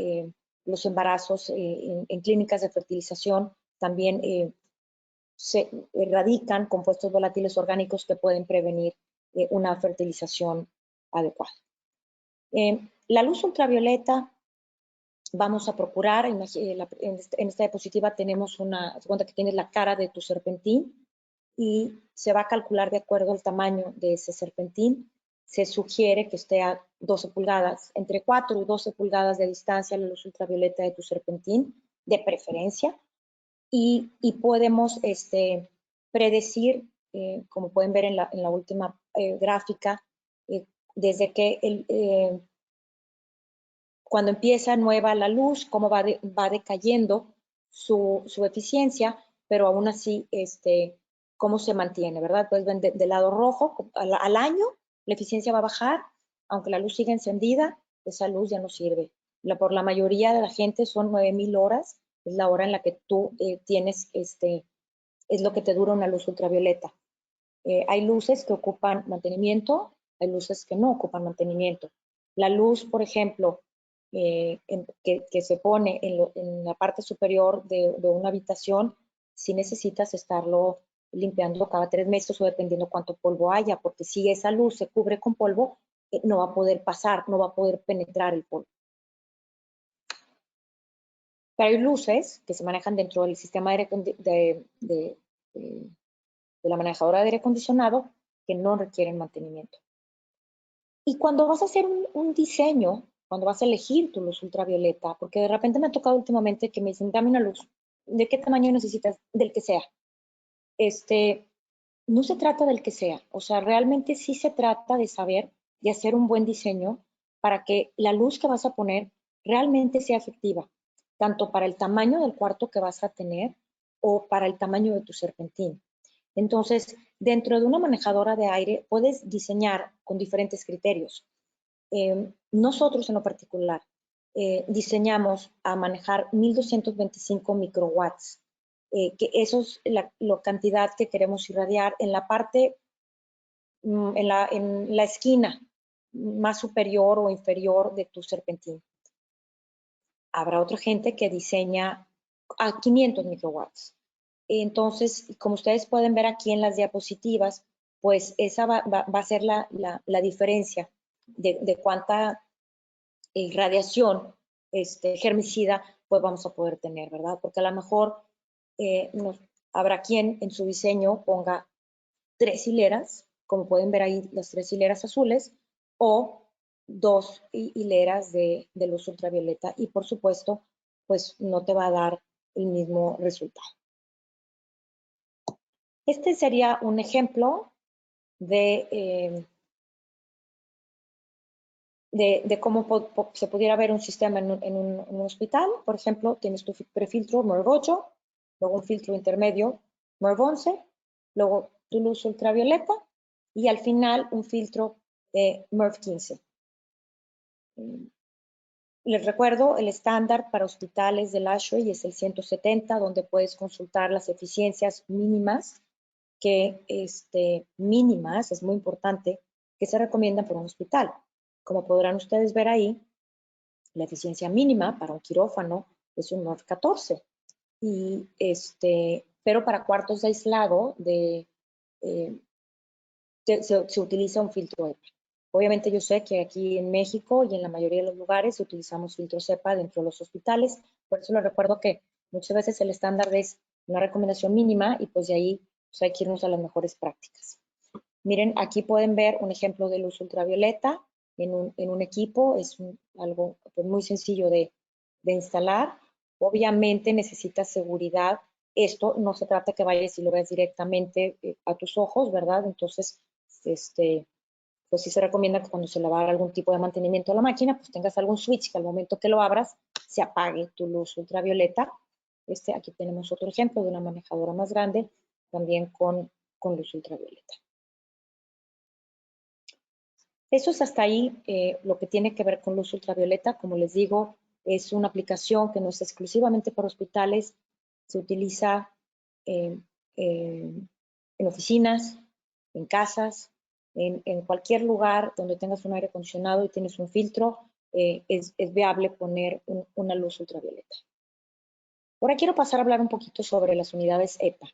los embarazos en clínicas de fertilización. También se erradican compuestos volátiles orgánicos que pueden prevenir una fertilización adecuada. La luz ultravioleta, vamos a procurar, en esta diapositiva tenemos se cuenta que tienes la cara de tu serpentín y se va a calcular de acuerdo al tamaño de ese serpentín. Se sugiere que esté a 12 pulgadas, entre 4 y 12 pulgadas de distancia la luz ultravioleta de tu serpentín, de preferencia, y podemos predecir, como pueden ver en la última gráfica, desde que cuando empieza nueva la luz, cómo va decayendo su eficiencia, pero aún así, cómo se mantiene, ¿verdad? Pues ven del lado rojo, al año, la eficiencia va a bajar, aunque la luz siga encendida, esa luz ya no sirve. Por la mayoría de la gente son 9,000 horas, es la hora en la que tú tienes, es lo que te dura una luz ultravioleta. Hay luces que ocupan mantenimiento, hay luces que no ocupan mantenimiento. La luz, por ejemplo, que se pone en la parte superior de una habitación, sí necesitas estarlo limpiando cada 3 meses o dependiendo cuánto polvo haya, porque si esa luz se cubre con polvo, no va a poder pasar, no va a poder penetrar el polvo. Pero hay luces que se manejan dentro del sistema de la manejadora de aire acondicionado que no requieren mantenimiento. Y cuando vas a hacer un diseño, cuando vas a elegir tu luz ultravioleta, porque de repente me ha tocado últimamente que me dicen, dame una luz, ¿de qué tamaño necesitas? Del que sea. No se trata del que sea, o sea, realmente sí se trata de saber, de hacer un buen diseño para que la luz que vas a poner realmente sea efectiva. tanto para el tamaño del cuarto que vas a tener o para el tamaño de tu serpentín. Entonces, dentro de una manejadora de aire puedes diseñar con diferentes criterios. Nosotros en lo particular diseñamos a manejar 1225 microwatts, que eso es la cantidad que queremos irradiar en la parte, en la esquina más superior o inferior de tu serpentín. Habrá otra gente que diseña a 500 microwatts. Entonces, como ustedes pueden ver aquí en las diapositivas, pues esa va a ser la diferencia de cuánta radiación germicida pues vamos a poder tener, ¿verdad? Porque a lo mejor habrá quien en su diseño ponga 3 hileras, como pueden ver ahí las 3 hileras azules, o 2 hileras de luz ultravioleta y por supuesto, pues no te va a dar el mismo resultado. Este sería un ejemplo de cómo se pudiera ver un sistema en un hospital. Por ejemplo, tienes tu prefiltro MERV 8, luego un filtro intermedio MERV 11, luego tu luz ultravioleta y al final un filtro MERV 15. Les recuerdo, el estándar para hospitales del ASHRAE es el 170, donde puedes consultar las eficiencias mínimas mínimas, es muy importante, que se recomiendan para un hospital. Como podrán ustedes ver ahí, la eficiencia mínima para un quirófano es un MERV 14. Y pero para cuartos de aislado se utiliza un filtro EPA. Obviamente yo sé que aquí en México y en la mayoría de los lugares utilizamos filtros EPA dentro de los hospitales, por eso les recuerdo que muchas veces el estándar es una recomendación mínima y pues de ahí pues hay que irnos a las mejores prácticas. Miren, aquí pueden ver un ejemplo de luz ultravioleta en un equipo, es algo pues, muy sencillo de instalar. Obviamente necesita seguridad. Esto no se trata que vayas y lo veas directamente a tus ojos, ¿verdad? Entonces, pues sí se recomienda que cuando se le va a dar algún tipo de mantenimiento a la máquina, pues tengas algún switch que al momento que lo abras se apague tu luz ultravioleta. Aquí tenemos otro ejemplo de una manejadora más grande, también con luz ultravioleta. Eso es hasta ahí lo que tiene que ver con luz ultravioleta. Como les digo, es una aplicación que no es exclusivamente para hospitales, se utiliza en oficinas, en casas, en cualquier lugar donde tengas un aire acondicionado y tienes un filtro, es viable poner una luz ultravioleta. Ahora quiero pasar a hablar un poquito sobre las unidades EPA.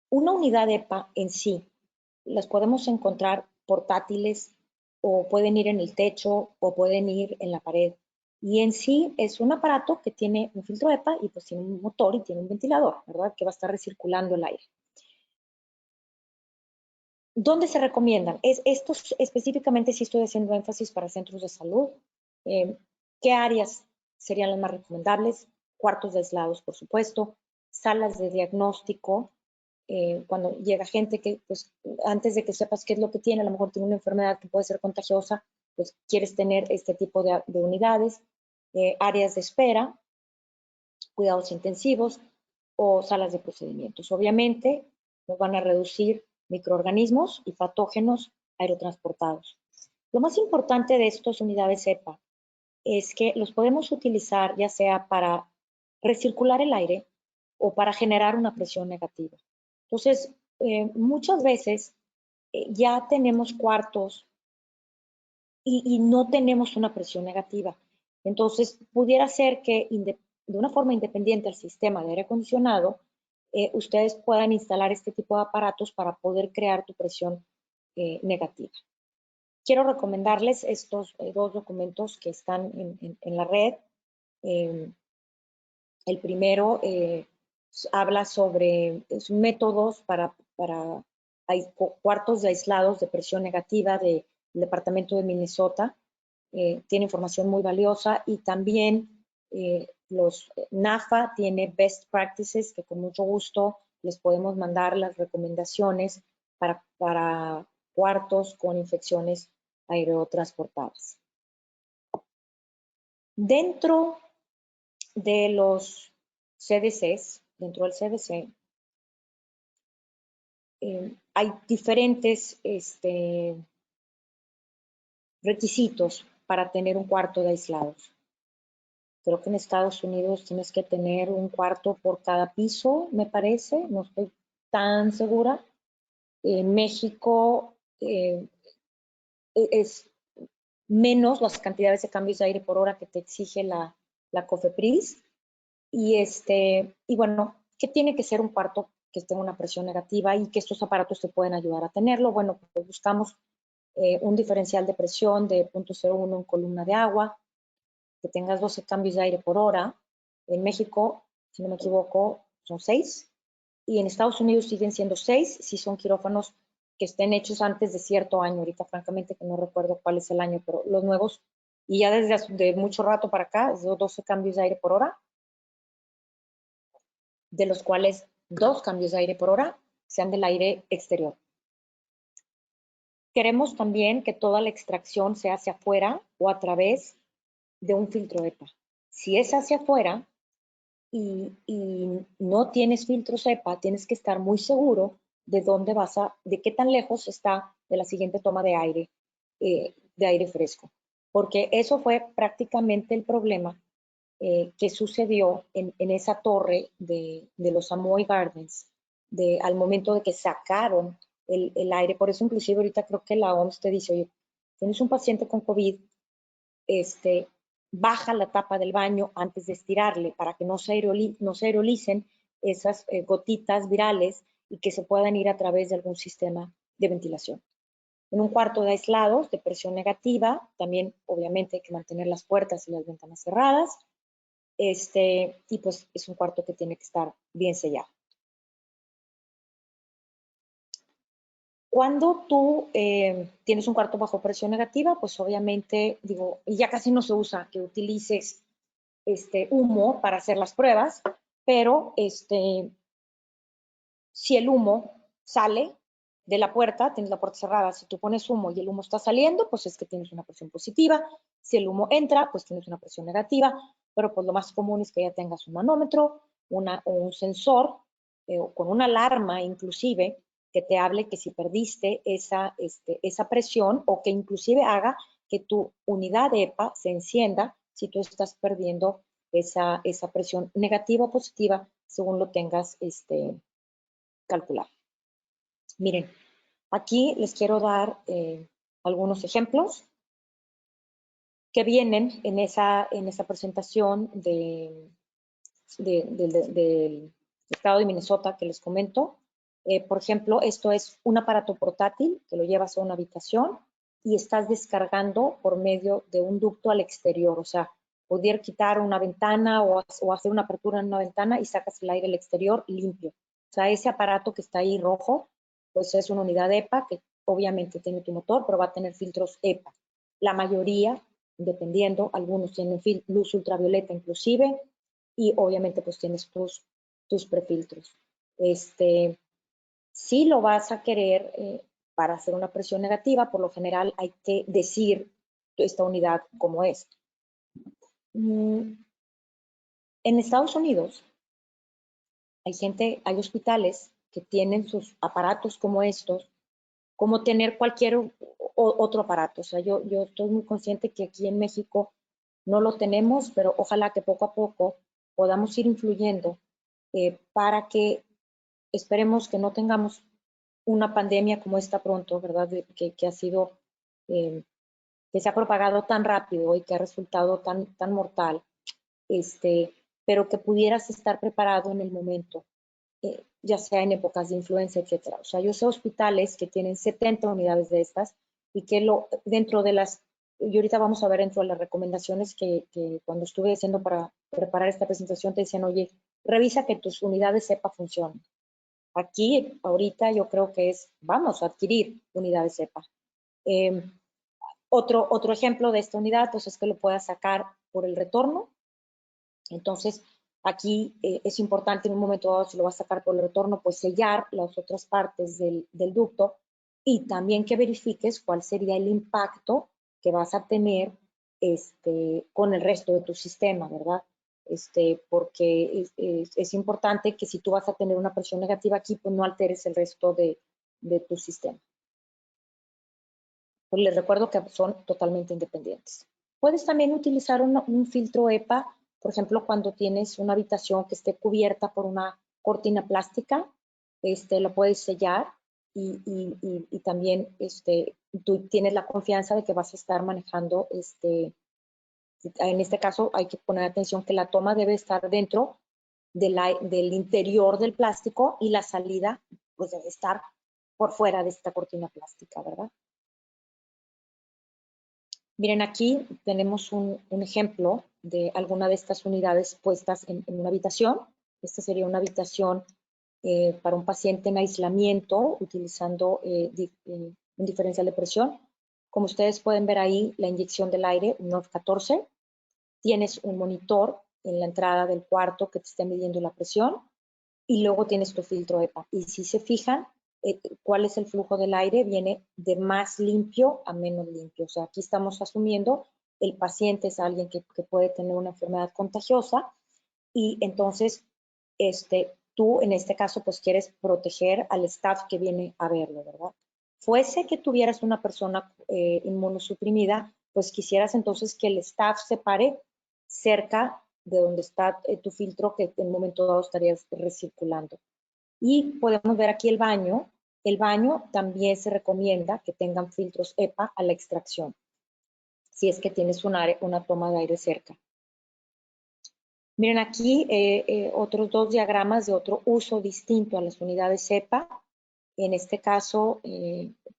Una unidad EPA en sí, las podemos encontrar portátiles o pueden ir en el techo o pueden ir en la pared. Y en sí es un aparato que tiene un filtro EPA y pues tiene un motor y tiene un ventilador, ¿verdad? Que va a estar recirculando el aire. ¿Dónde se recomiendan? Estos específicamente sí estoy haciendo énfasis para centros de salud. ¿Qué áreas serían las más recomendables? Cuartos de aislados, por supuesto, salas de diagnóstico, cuando llega gente que, pues, antes de que sepas qué es lo que tiene, a lo mejor tiene una enfermedad que puede ser contagiosa, pues quieres tener este tipo de unidades, áreas de espera, cuidados intensivos o salas de procedimientos. Obviamente, nos van a reducir microorganismos y patógenos aerotransportados. Lo más importante de estas unidades EPA es que los podemos utilizar ya sea para recircular el aire o para generar una presión negativa. Entonces, muchas veces ya tenemos cuartos y no tenemos una presión negativa. Entonces, pudiera ser que de una forma independiente al sistema de aire acondicionado, ustedes puedan instalar este tipo de aparatos para poder crear tu presión negativa. Quiero recomendarles estos dos documentos que están en la red. El primero habla sobre métodos para cuartos de aislados de presión negativa del departamento de Minnesota. Tiene información muy valiosa y también NAFA tiene best practices que con mucho gusto les podemos mandar las recomendaciones para cuartos con infecciones aerotransportadas. Dentro de los CDCs, dentro del CDC, hay diferentes requisitos para tener un cuarto de aislados. Creo que en Estados Unidos tienes que tener un cuarto por cada piso, me parece, no estoy tan segura. En México es menos las cantidades de cambios de aire por hora que te exige la COFEPRIS. Y bueno, ¿qué tiene que ser un cuarto que tenga una presión negativa y que estos aparatos te pueden ayudar a tenerlo? Bueno, pues buscamos un diferencial de presión de 0.01 en columna de agua, que tengas 12 cambios de aire por hora. En México, si no me equivoco, son 6. Y en Estados Unidos siguen siendo 6 si son quirófanos que estén hechos antes de cierto año. Ahorita, francamente, que no recuerdo cuál es el año, pero los nuevos, y ya desde mucho rato para acá, es 12 cambios de aire por hora, de los cuales 2 cambios de aire por hora sean del aire exterior. Queremos también que toda la extracción sea hacia afuera o a través de un filtro EPA. Si es hacia afuera y no tienes filtros EPA, tienes que estar muy seguro de dónde de qué tan lejos está de la siguiente toma de aire fresco. Porque eso fue prácticamente el problema que sucedió en esa torre de los Amoy Gardens, al momento de que sacaron el aire. Por eso inclusive ahorita creo que la OMS te dice, oye, tienes un paciente con COVID, baja la tapa del baño antes de estirarle para que no se aerolicen esas gotitas virales y que se puedan ir a través de algún sistema de ventilación. En un cuarto de aislados de presión negativa, también obviamente hay que mantener las puertas y las ventanas cerradas, y pues es un cuarto que tiene que estar bien sellado. Cuando tú tienes un cuarto bajo presión negativa, pues obviamente, digo, y ya casi no se usa que utilices humo para hacer las pruebas, pero si el humo sale de la puerta, tienes la puerta cerrada, si tú pones humo y el humo está saliendo, pues es que tienes una presión positiva. Si el humo entra, pues tienes una presión negativa, pero pues lo más común es que ya tengas un manómetro o un sensor con una alarma inclusive que te hable que si perdiste esa presión o que inclusive haga que tu unidad de EPA se encienda si tú estás perdiendo esa presión negativa o positiva según lo tengas calcular. Miren, aquí les quiero dar algunos ejemplos que vienen en esa presentación del estado de Minnesota que les comento. Por ejemplo, esto es un aparato portátil que lo llevas a una habitación y estás descargando por medio de un ducto al exterior. O sea, poder quitar una ventana o hacer una apertura en una ventana y sacas el aire al exterior limpio. O sea, ese aparato que está ahí rojo, pues es una unidad EPA que obviamente tiene tu motor, pero va a tener filtros EPA. La mayoría, dependiendo, algunos tienen luz ultravioleta inclusive, y obviamente pues tienes tus prefiltros. Si lo vas a querer para hacer una presión negativa, por lo general hay que decir esta unidad como es. En Estados Unidos hay hospitales que tienen sus aparatos como estos, como tener cualquier otro aparato. O sea, yo estoy muy consciente que aquí en México no lo tenemos, pero ojalá que poco a poco podamos ir influyendo para que esperemos que no tengamos una pandemia como esta pronto, ¿verdad? Que ha sido, que se ha propagado tan rápido y que ha resultado tan mortal, pero que pudieras estar preparado en el momento, ya sea en épocas de influenza, etcétera. O sea, yo sé hospitales que tienen 70 unidades de estas y que dentro de las, y ahorita vamos a ver dentro de las recomendaciones que cuando estuve haciendo para preparar esta presentación te decían, oye, revisa que tus unidades SEPA funcionen. Aquí, ahorita, yo creo que vamos a adquirir unidades SEPA. Otro ejemplo de esta unidad, pues es que lo puedas sacar por el retorno. Entonces, aquí es importante en un momento dado, si lo vas a sacar por el retorno, pues sellar las otras partes del ducto y también que verifiques cuál sería el impacto que vas a tener con el resto de tu sistema, ¿verdad? porque es importante que si tú vas a tener una presión negativa aquí, pues no alteres el resto de tu sistema. Pues les recuerdo que son totalmente independientes. Puedes también utilizar un filtro EPA, por ejemplo, cuando tienes una habitación que esté cubierta por una cortina plástica, lo puedes sellar y también tú tienes la confianza de que vas a estar manejando, en este caso hay que poner atención que la toma debe estar dentro del interior del plástico y la salida pues debe estar por fuera de esta cortina plástica, ¿verdad? Miren, aquí tenemos un ejemplo de alguna de estas unidades puestas en una habitación. Esta sería una habitación para un paciente en aislamiento utilizando un diferencial de presión. Como ustedes pueden ver ahí, la inyección del aire, un NORF 14. Tienes un monitor en la entrada del cuarto que te esté midiendo la presión y luego tienes tu filtro EPA. Y si se fijan, cuál es el flujo del aire, viene de más limpio a menos limpio. O sea, aquí estamos asumiendo el paciente es alguien que puede tener una enfermedad contagiosa y entonces tú en este caso pues quieres proteger al staff que viene a verlo, ¿verdad? Fuese que tuvieras una persona inmunosuprimida, pues quisieras entonces que el staff se pare cerca de donde está tu filtro que en un momento dado estarías recirculando. Y podemos ver aquí el baño. El baño también se recomienda que tengan filtros EPA a la extracción, si es que tienes una toma de aire cerca. Miren aquí otros dos diagramas de otro uso distinto a las unidades EPA. En este caso,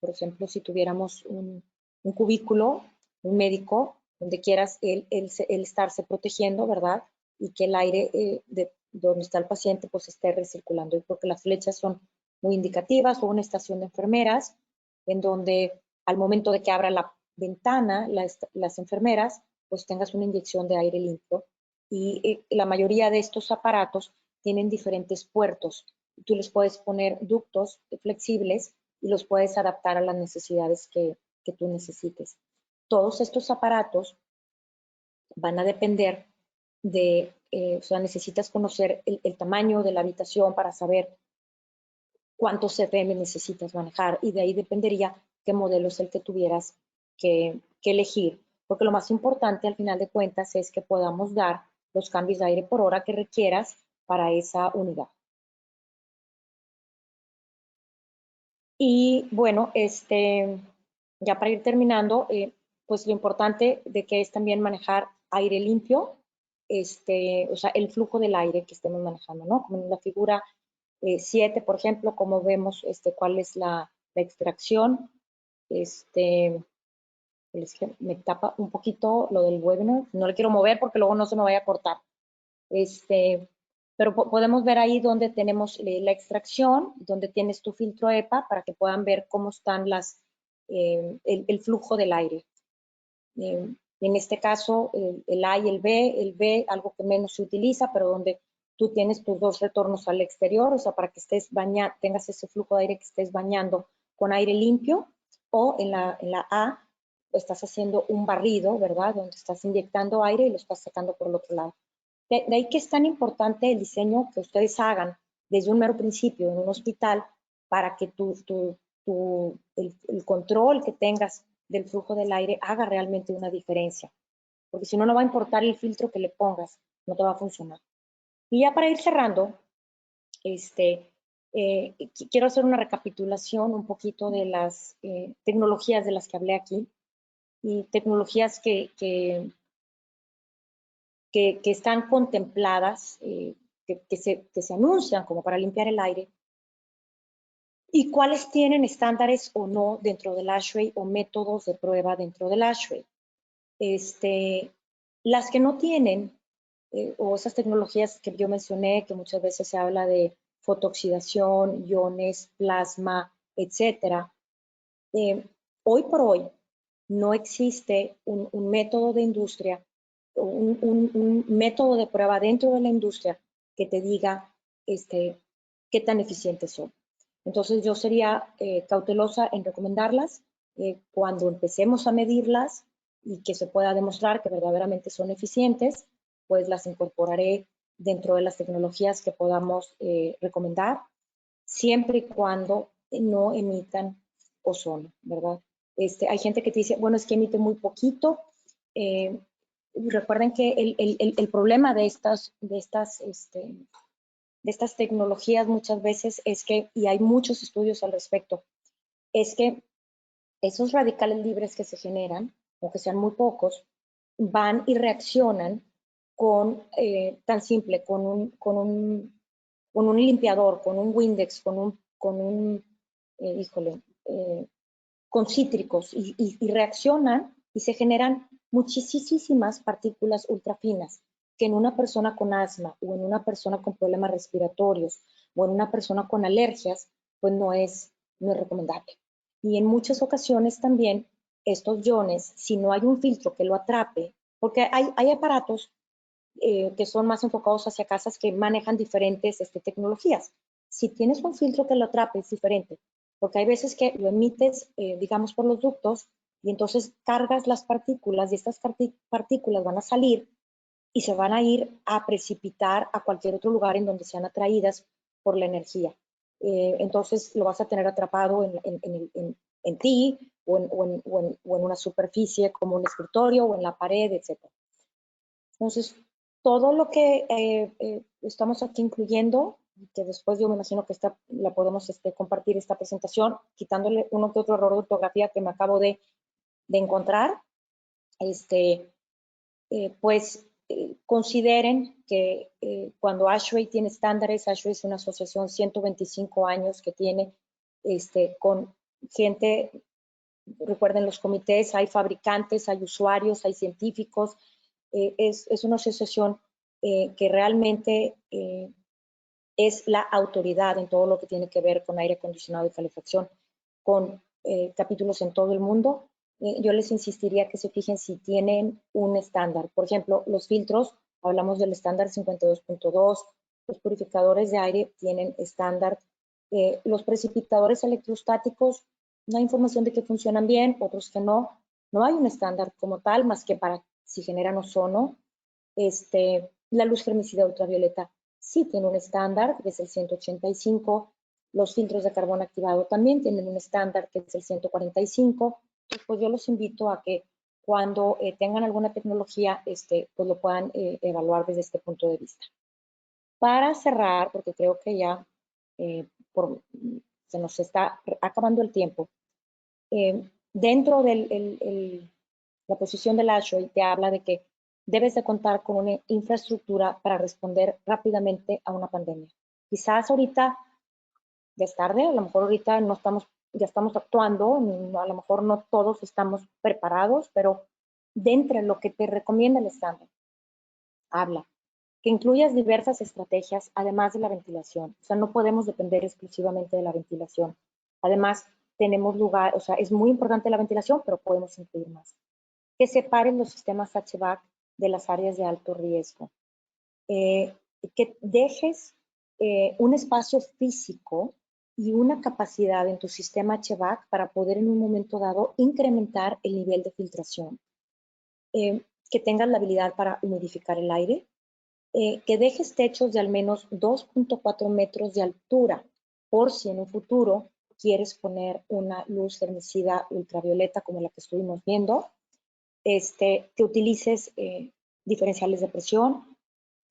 por ejemplo, si tuviéramos un cubículo, un médico, donde quieras él estarse protegiendo, ¿verdad? Y que el aire de donde está el paciente pues esté recirculando. Y porque las flechas son muy indicativas, o una estación de enfermeras, en donde al momento de que abra la ventana, las enfermeras, pues tengas una inyección de aire limpio. Y la mayoría de estos aparatos tienen diferentes puertos. Tú les puedes poner ductos flexibles y los puedes adaptar a las necesidades que tú necesites. Todos estos aparatos van a depender de, o sea, necesitas conocer el tamaño de la habitación para saber cuántos CFM necesitas manejar y de ahí dependería qué modelo es el que tuvieras que elegir, porque lo más importante al final de cuentas es que podamos dar los cambios de aire por hora que requieras para esa unidad. Y bueno, ya para ir terminando, pues lo importante de que es también manejar aire limpio, o sea, el flujo del aire que estemos manejando, ¿no? Como en la figura 7, por ejemplo, como vemos cuál es la extracción. Me tapa un poquito lo del webinar, no le quiero mover porque luego no se me vaya a cortar. Pero podemos ver ahí donde tenemos la extracción, donde tienes tu filtro EPA para que puedan ver cómo están el flujo del aire. En este caso, el A y el B, algo que menos se utiliza, pero donde tú tienes tus dos retornos al exterior, o sea, para que tengas ese flujo de aire que estés bañando con aire limpio, o en la A, estás haciendo un barrido, ¿verdad? Donde estás inyectando aire y lo estás sacando por el otro lado. De ahí que es tan importante el diseño que ustedes hagan desde un mero principio en un hospital para que el control que tengas del flujo del aire haga realmente una diferencia. Porque si no, no va a importar el filtro que le pongas, no te va a funcionar. Y ya para ir cerrando, quiero hacer una recapitulación un poquito de las tecnologías de las que hablé aquí y tecnologías que están contempladas, que se anuncian como para limpiar el aire, y cuáles tienen estándares o no dentro del ASHRAE o métodos de prueba dentro del ASHRAE. Las que no tienen, o esas tecnologías que yo mencioné, que muchas veces se habla de fotooxidación, iones, plasma, etcétera, hoy por hoy no existe un método de industria, un método de prueba dentro de la industria que te diga qué tan eficientes son. Entonces yo sería cautelosa en recomendarlas cuando empecemos a medirlas y que se pueda demostrar que verdaderamente son eficientes. pues las incorporaré dentro de las tecnologías que podamos recomendar, siempre y cuando no emitan ozono, ¿verdad? Hay gente que te dice, bueno, es que emite muy poquito. Recuerden que el problema de estas tecnologías muchas veces es que, y hay muchos estudios al respecto, es que esos radicales libres que se generan, aunque sean muy pocos, van y reaccionan con, tan simple, con un limpiador, con un Windex, con cítricos y reaccionan y se generan muchísimas partículas ultrafinas que en una persona con asma o en una persona con problemas respiratorios o en una persona con alergias, pues no es recomendable. Y en muchas ocasiones también estos iones, si no hay un filtro que lo atrape, porque hay aparatos que son más enfocados hacia casas que manejan diferentes tecnologías. Si tienes un filtro que lo atrape, es diferente, porque hay veces que lo emites, digamos, por los ductos y entonces cargas las partículas y estas partículas van a salir y se van a ir a precipitar a cualquier otro lugar en donde sean atraídas por la energía. Entonces lo vas a tener atrapado en ti o en una superficie como un escritorio o en la pared, etc. Entonces, todo lo que estamos aquí incluyendo, que después yo me imagino que la podemos compartir esta presentación, quitándole uno que otro error de ortografía que me acabo de encontrar, pues consideren que cuando ASHRAE tiene estándares, ASHRAE es una asociación 125 años que tiene con gente, recuerden los comités, hay fabricantes, hay usuarios, hay científicos, es una asociación que realmente es la autoridad en todo lo que tiene que ver con aire acondicionado y calefacción, con capítulos en todo el mundo. Yo les insistiría que se fijen si tienen un estándar. Por ejemplo, los filtros, hablamos del estándar 52.2, los purificadores de aire tienen estándar, los precipitadores electrostáticos, no hay información de que funcionan bien, otros que no. No hay un estándar como tal, más que para si generan ozono. La luz germicida ultravioleta sí tiene un estándar, que es el 185. Los filtros de carbón activado también tienen un estándar, que es el 145. Entonces, pues yo los invito a que cuando tengan alguna tecnología, pues lo puedan evaluar desde este punto de vista. Para cerrar, porque creo que ya se nos está acabando el tiempo, dentro de la posición del ASHRAE te habla de que debes de contar con una infraestructura para responder rápidamente a una pandemia. Quizás ahorita ya es tarde, a lo mejor ahorita ya estamos actuando, a lo mejor no todos estamos preparados, pero dentro de lo que te recomienda el estándar, habla que incluyas diversas estrategias además de la ventilación. O sea, no podemos depender exclusivamente de la ventilación. Además, tenemos lugar, o sea, es muy importante la ventilación, pero podemos incluir más. Que separen los sistemas HVAC de las áreas de alto riesgo. Que dejes un espacio físico y una capacidad en tu sistema HVAC para poder en un momento dado incrementar el nivel de filtración. Que tengas la habilidad para humidificar el aire. Que dejes techos de al menos 2.4 metros de altura, por si en un futuro quieres poner una luz germicida ultravioleta como la que estuvimos viendo. Que utilices diferenciales de presión.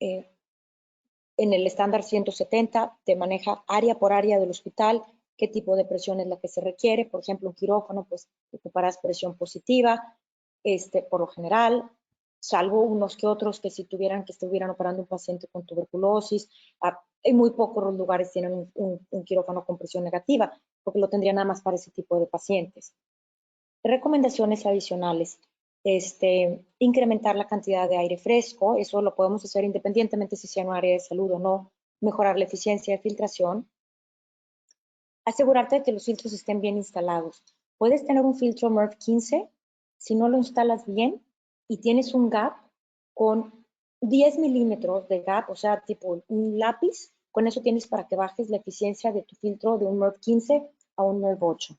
En el estándar 170 te maneja área por área del hospital, qué tipo de presión es la que se requiere. Por ejemplo, un quirófano, pues ocuparás presión positiva, por lo general, salvo unos que otros que si estuvieran operando un paciente con tuberculosis, en muy pocos los lugares tienen un quirófano con presión negativa, porque lo tendrían nada más para ese tipo de pacientes. Recomendaciones adicionales. Incrementar la cantidad de aire fresco, eso lo podemos hacer independientemente si sea un área de salud o no, mejorar la eficiencia de filtración, asegurarte de que los filtros estén bien instalados. Puedes tener un filtro MERV 15, si no lo instalas bien y tienes un gap con 10 milímetros de gap, o sea, tipo un lápiz, con eso tienes para que bajes la eficiencia de tu filtro de un MERV 15 a un MERV 8.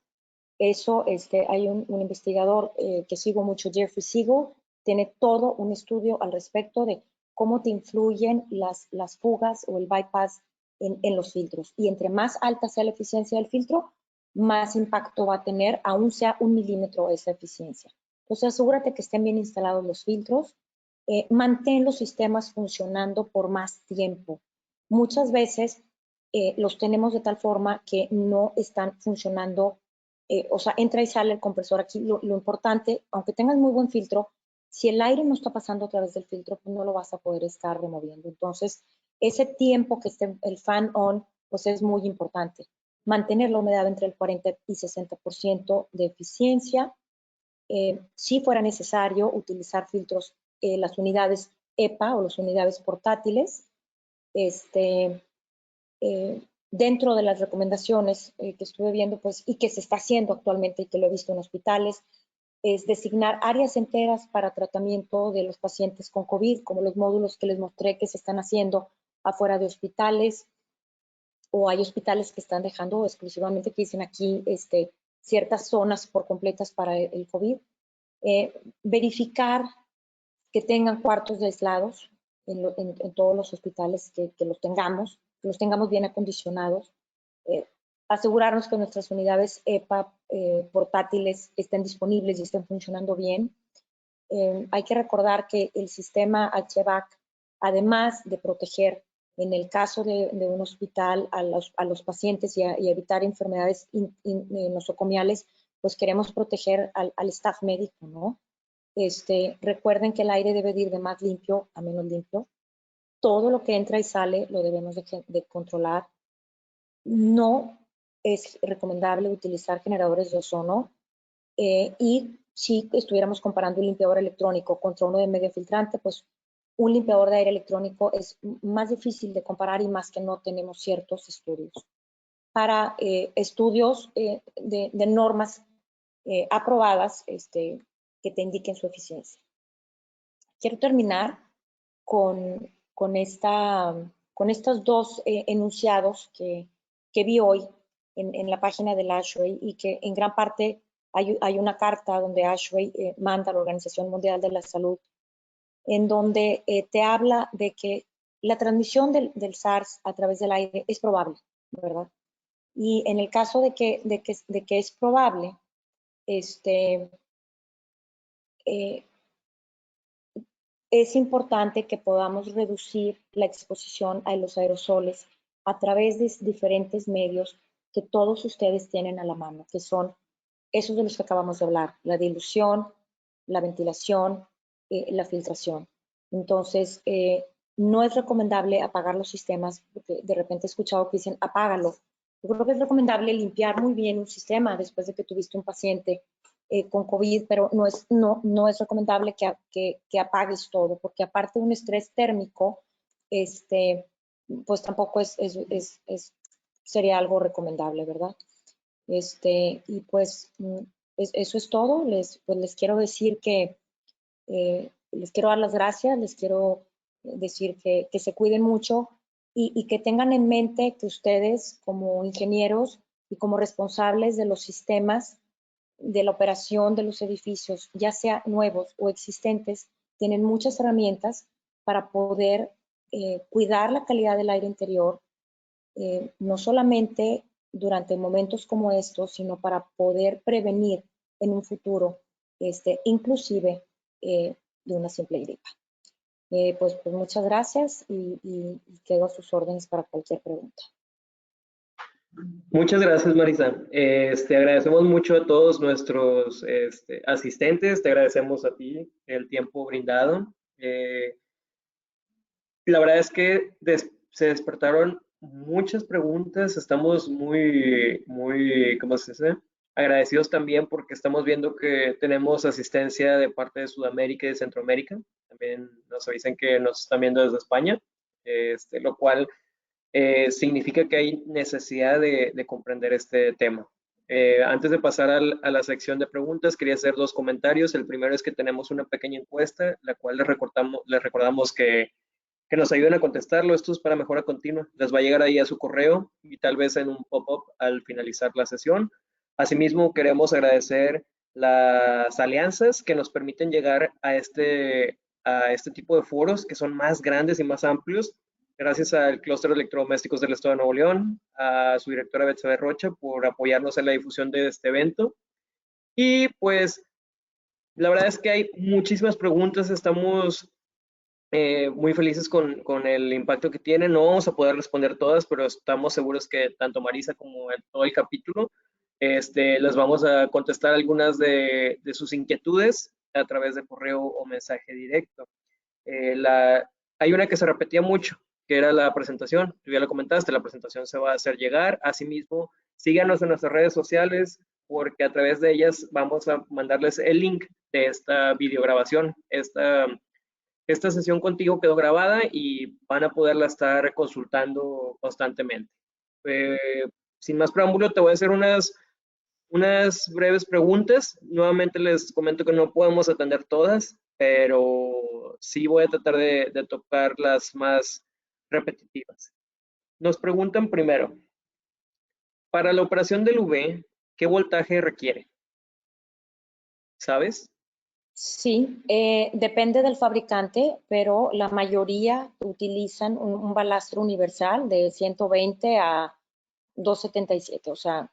Eso, hay un investigador que sigo mucho, Jeffrey Siegel, tiene todo un estudio al respecto de cómo te influyen las fugas o el bypass en los filtros. Y entre más alta sea la eficiencia del filtro, más impacto va a tener, aún sea 1 milímetro esa eficiencia. Entonces, asegúrate que estén bien instalados los filtros. Mantén los sistemas funcionando por más tiempo. Muchas veces los tenemos de tal forma que no están funcionando, o sea, entra y sale el compresor. Aquí lo importante, aunque tengas muy buen filtro, si el aire no está pasando a través del filtro, pues no lo vas a poder estar removiendo. Entonces, ese tiempo que esté el fan on, pues es muy importante. Mantener la humedad entre el 40 y 60% de eficiencia. Si fuera necesario, utilizar filtros, las unidades EPA o las unidades portátiles. Dentro de las recomendaciones que estuve viendo, pues, y que se está haciendo actualmente y que lo he visto en hospitales, es designar áreas enteras para tratamiento de los pacientes con COVID, como los módulos que les mostré que se están haciendo afuera de hospitales, o hay hospitales que están dejando exclusivamente, que dicen aquí, ciertas zonas por completas para el COVID. Verificar que tengan cuartos aislados en todos los hospitales, que los tengamos bien acondicionados. Asegurarnos que nuestras unidades EPA portátiles estén disponibles y estén funcionando bien. Hay que recordar que el sistema HVAC, además de proteger en el caso de un hospital a los pacientes y evitar enfermedades nosocomiales, pues queremos proteger al staff médico, ¿no? Recuerden que el aire debe ir de más limpio a menos limpio. Todo lo que entra y sale lo debemos de controlar. No es recomendable utilizar generadores de ozono, y si estuviéramos comparando un limpiador electrónico contra uno de medio filtrante, pues un limpiador de aire electrónico es más difícil de comparar, y más que no tenemos ciertos estudios. Para estudios de normas aprobadas, que te indiquen su eficiencia. Quiero terminar con estos dos enunciados que vi hoy en la página del ASHRAE, y que en gran parte hay una carta donde ASHRAE manda a la Organización Mundial de la Salud, en donde te habla de que la transmisión del SARS a través del aire es probable, ¿verdad? Y en el caso de que es probable, es importante que podamos reducir la exposición a los aerosoles a través de diferentes medios que todos ustedes tienen a la mano, que son esos de los que acabamos de hablar: la dilución, la ventilación, la filtración. Entonces, no es recomendable apagar los sistemas, porque de repente he escuchado que dicen apágalo. Yo creo que es recomendable limpiar muy bien un sistema después de que tuviste un paciente con COVID, pero no es recomendable que apagues todo, porque aparte de un estrés térmico, pues tampoco sería algo recomendable, ¿verdad? Y pues eso es todo. Les quiero decir que les quiero dar las gracias, les quiero decir que se cuiden mucho, y que tengan en mente que ustedes, como ingenieros y como responsables de los sistemas de la operación de los edificios, ya sea nuevos o existentes, tienen muchas herramientas para poder cuidar la calidad del aire interior, no solamente durante momentos como estos, sino para poder prevenir en un futuro, inclusive de una simple gripa. Pues muchas gracias, y quedo a sus órdenes para cualquier pregunta. Muchas gracias, Marisa. Agradecemos mucho a todos nuestros asistentes, te agradecemos a ti el tiempo brindado. La verdad es que se despertaron muchas preguntas, estamos muy, ¿cómo se dice? Agradecidos también, porque estamos viendo que tenemos asistencia de parte de Sudamérica y de Centroamérica. También nos avisan que nos están viendo desde España, lo cual significa que hay necesidad de comprender este tema. Antes de pasar a la sección de preguntas, quería hacer dos comentarios. El primero es que tenemos una pequeña encuesta, la cual les recordamos que nos ayuden a contestarlo. Esto es para mejora continua. Les va a llegar ahí a su correo y tal vez en un pop-up al finalizar la sesión. Asimismo, queremos agradecer las alianzas que nos permiten llegar a este a este tipo de foros que son más grandes y más amplios, gracias al Clúster de Electrodomésticos del Estado de Nuevo León, a su directora Betsabe Rocha por apoyarnos en la difusión de este evento. Y pues la verdad es que hay muchísimas preguntas, estamos muy felices con el impacto que tiene. No vamos a poder responder todas, pero estamos seguros que tanto Marisa como en todo el capítulo les vamos a contestar algunas de sus inquietudes a través de correo o mensaje directo. Hay una que se repetía mucho, que era la presentación. Tú ya lo comentaste, la presentación se va a hacer llegar. Asimismo, síganos en nuestras redes sociales porque a través de ellas vamos a mandarles el link de esta videograbación. Esta sesión contigo quedó grabada y van a poderla estar consultando constantemente. Sin más preámbulo, te voy a hacer unas breves preguntas. Nuevamente les comento que no podemos atender todas, pero sí voy a tratar de tocar las más repetitivas. Nos preguntan primero, para la operación del UV, ¿qué voltaje requiere? ¿Sabes? Sí, depende del fabricante, pero la mayoría utilizan un balastro universal de 120 a 277, o sea,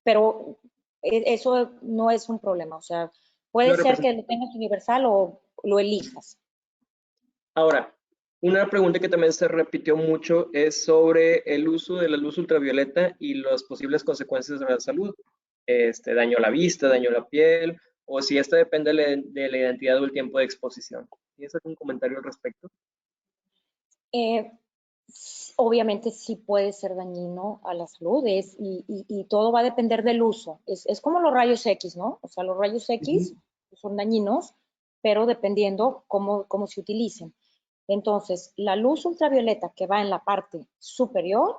pero eso no es un problema, o sea, puede Lo ser representa. que lo tengas universal o lo elijas. Ahora, una pregunta que también se repitió mucho es sobre el uso de la luz ultravioleta y las posibles consecuencias de la salud. Daño a la vista, daño a la piel, o si esto depende de la identidad o el tiempo de exposición. ¿Tienes algún comentario al respecto? Eh, Obviamente sí puede ser dañino a la salud y todo va a depender del uso. Es como los rayos X, ¿no? O sea, los rayos X Ujú. son dañinos, pero dependiendo cómo se utilicen. Entonces, la luz ultravioleta que va en la parte superior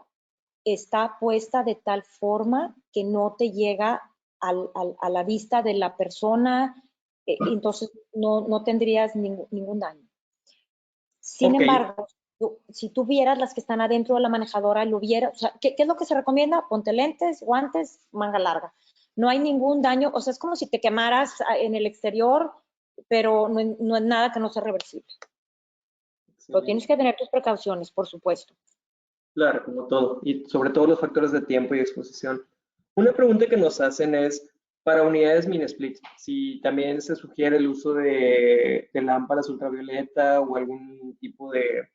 está puesta de tal forma que no te llega a la vista de la persona, entonces no tendrías ningún daño. Sin Ok, embargo, si tú vieras las que están adentro de la manejadora, lo vieras, o sea, ¿qué es lo que se recomienda? Ponte lentes, guantes, manga larga. No hay ningún daño, o sea, es como si te quemaras en el exterior, pero no es nada que no sea reversible. Pero tienes excelente. que tener tus precauciones, por supuesto. Claro, como todo, y sobre todo los factores de tiempo y exposición. Una pregunta que nos hacen es, para unidades mini split, si también se sugiere el uso de lámparas ultravioleta o algún tipo de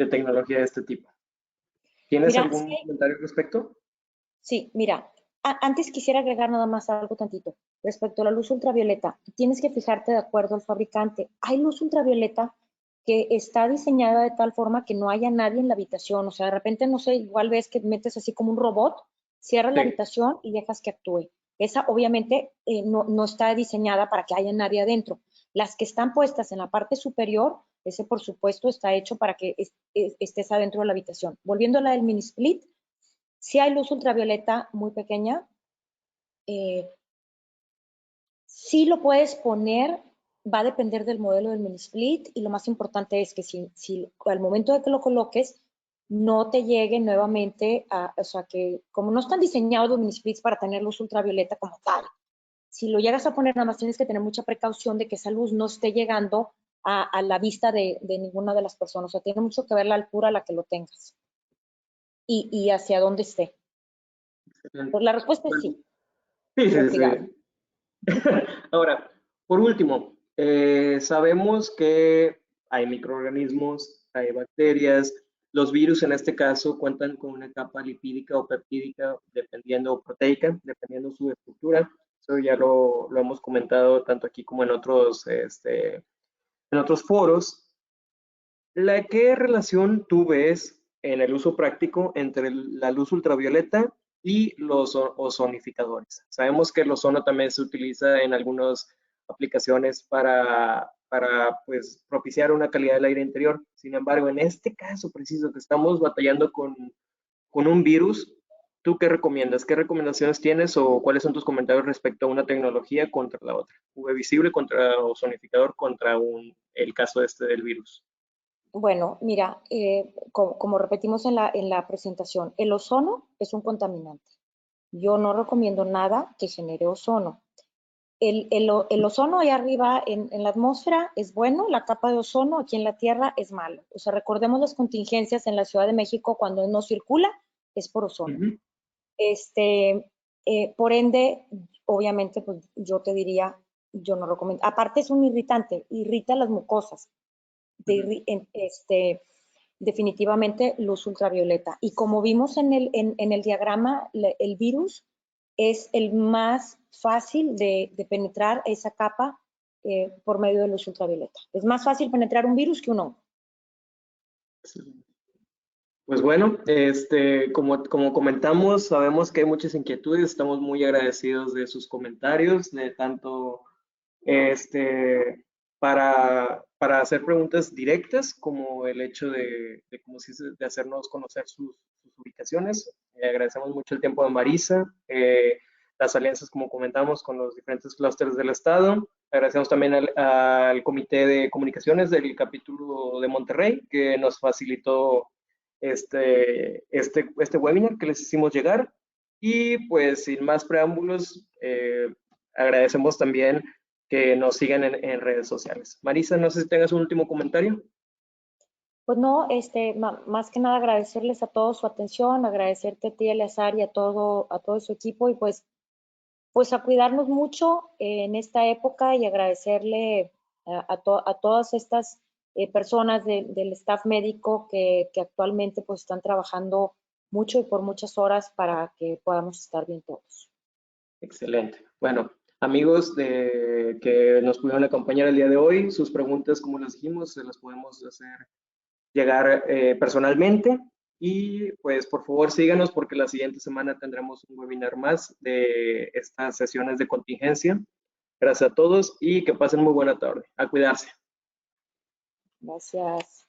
tecnología de este tipo. ¿Tienes Mira, algún comentario al respecto? sí, mira, antes quisiera agregar nada más algo tantito. Respecto a la luz ultravioleta, tienes que fijarte de acuerdo al fabricante. Hay luz ultravioleta que está diseñada de tal forma que no haya nadie en la habitación. O sea, de repente, no sé, igual ves que metes así como un robot, cierras la Sí, habitación y dejas que actúe. Esa obviamente no está diseñada para que haya nadie adentro. Las que están puestas en la parte superior, ese por supuesto está hecho para que estés adentro de la habitación. Volviendo a la del mini split, si hay luz ultravioleta muy pequeña, eh, sí lo puedes poner, va a depender del modelo del mini split y lo más importante es que si al momento de que lo coloques no te llegue nuevamente o sea que como no están diseñados los mini splits para tener luz ultravioleta como tal, si lo llegas a poner nada más tienes que tener mucha precaución de que esa luz no esté llegando a la vista de ninguna de las personas, o sea, tiene mucho que ver la altura a la que lo tengas y hacia dónde esté. excelente. Pues la respuesta es Bueno, sí, sí, pero sí, cuidado. sí. Ahora, por último, sabemos que hay microorganismos, hay bacterias, los virus en este caso cuentan con una capa lipídica o peptídica, dependiendo, o proteica, dependiendo su estructura. Eso ya lo hemos comentado tanto aquí como en otros foros. ¿Qué relación tú ves en el uso práctico entre la luz ultravioleta y los ozonificadores? Sabemos que el ozono también se utiliza en algunas aplicaciones para pues, propiciar una calidad del aire interior. Sin embargo, en este caso preciso que estamos batallando con un virus, ¿tú qué recomiendas? ¿Qué recomendaciones tienes o cuáles son tus comentarios respecto a una tecnología contra la otra? UV visible contra ozonificador contra el caso del virus. Bueno, mira, como repetimos en la presentación, el ozono es un contaminante. Yo no recomiendo nada que genere ozono. el ozono allá arriba en la atmósfera es bueno, la capa de ozono aquí en la Tierra es malo. O sea, recordemos las contingencias en la Ciudad de México cuando no circula, es por ozono. Por ende, obviamente, pues yo te diría, yo no recomiendo. Aparte es un irritante, irrita las mucosas. Definitivamente luz ultravioleta. Y como vimos en el diagrama, el virus es el más fácil de penetrar esa capa por medio de luz ultravioleta. Es más fácil penetrar un virus que un hongo. Pues bueno, como comentamos, sabemos que hay muchas inquietudes, estamos muy agradecidos de sus comentarios, de tanto para hacer preguntas directas, como el hecho como se dice, de hacernos conocer sus ubicaciones. Agradecemos mucho el tiempo de Marisa, las alianzas, como comentamos, con los diferentes clústeres del Estado. Agradecemos también al Comité de Comunicaciones del capítulo de Monterrey, que nos facilitó este webinar que les hicimos llegar. Y pues sin más preámbulos, agradecemos también que nos sigan en redes sociales. Marisa, no sé si tengas un último comentario. Pues no, más que nada agradecerles a todos su atención, agradecerte a ti, Eleazar, y a todo su equipo, y pues a cuidarnos mucho en esta época y agradecerle a todas estas personas del staff médico que actualmente pues están trabajando mucho y por muchas horas para que podamos estar bien todos. Excelente. Bueno, amigos que nos pudieron acompañar el día de hoy, sus preguntas, como les dijimos, se las podemos hacer llegar personalmente. Y pues por favor síganos porque la siguiente semana tendremos un webinar más de estas sesiones de contingencia. Gracias a todos y que pasen muy buena tarde. A cuidarse. Gracias.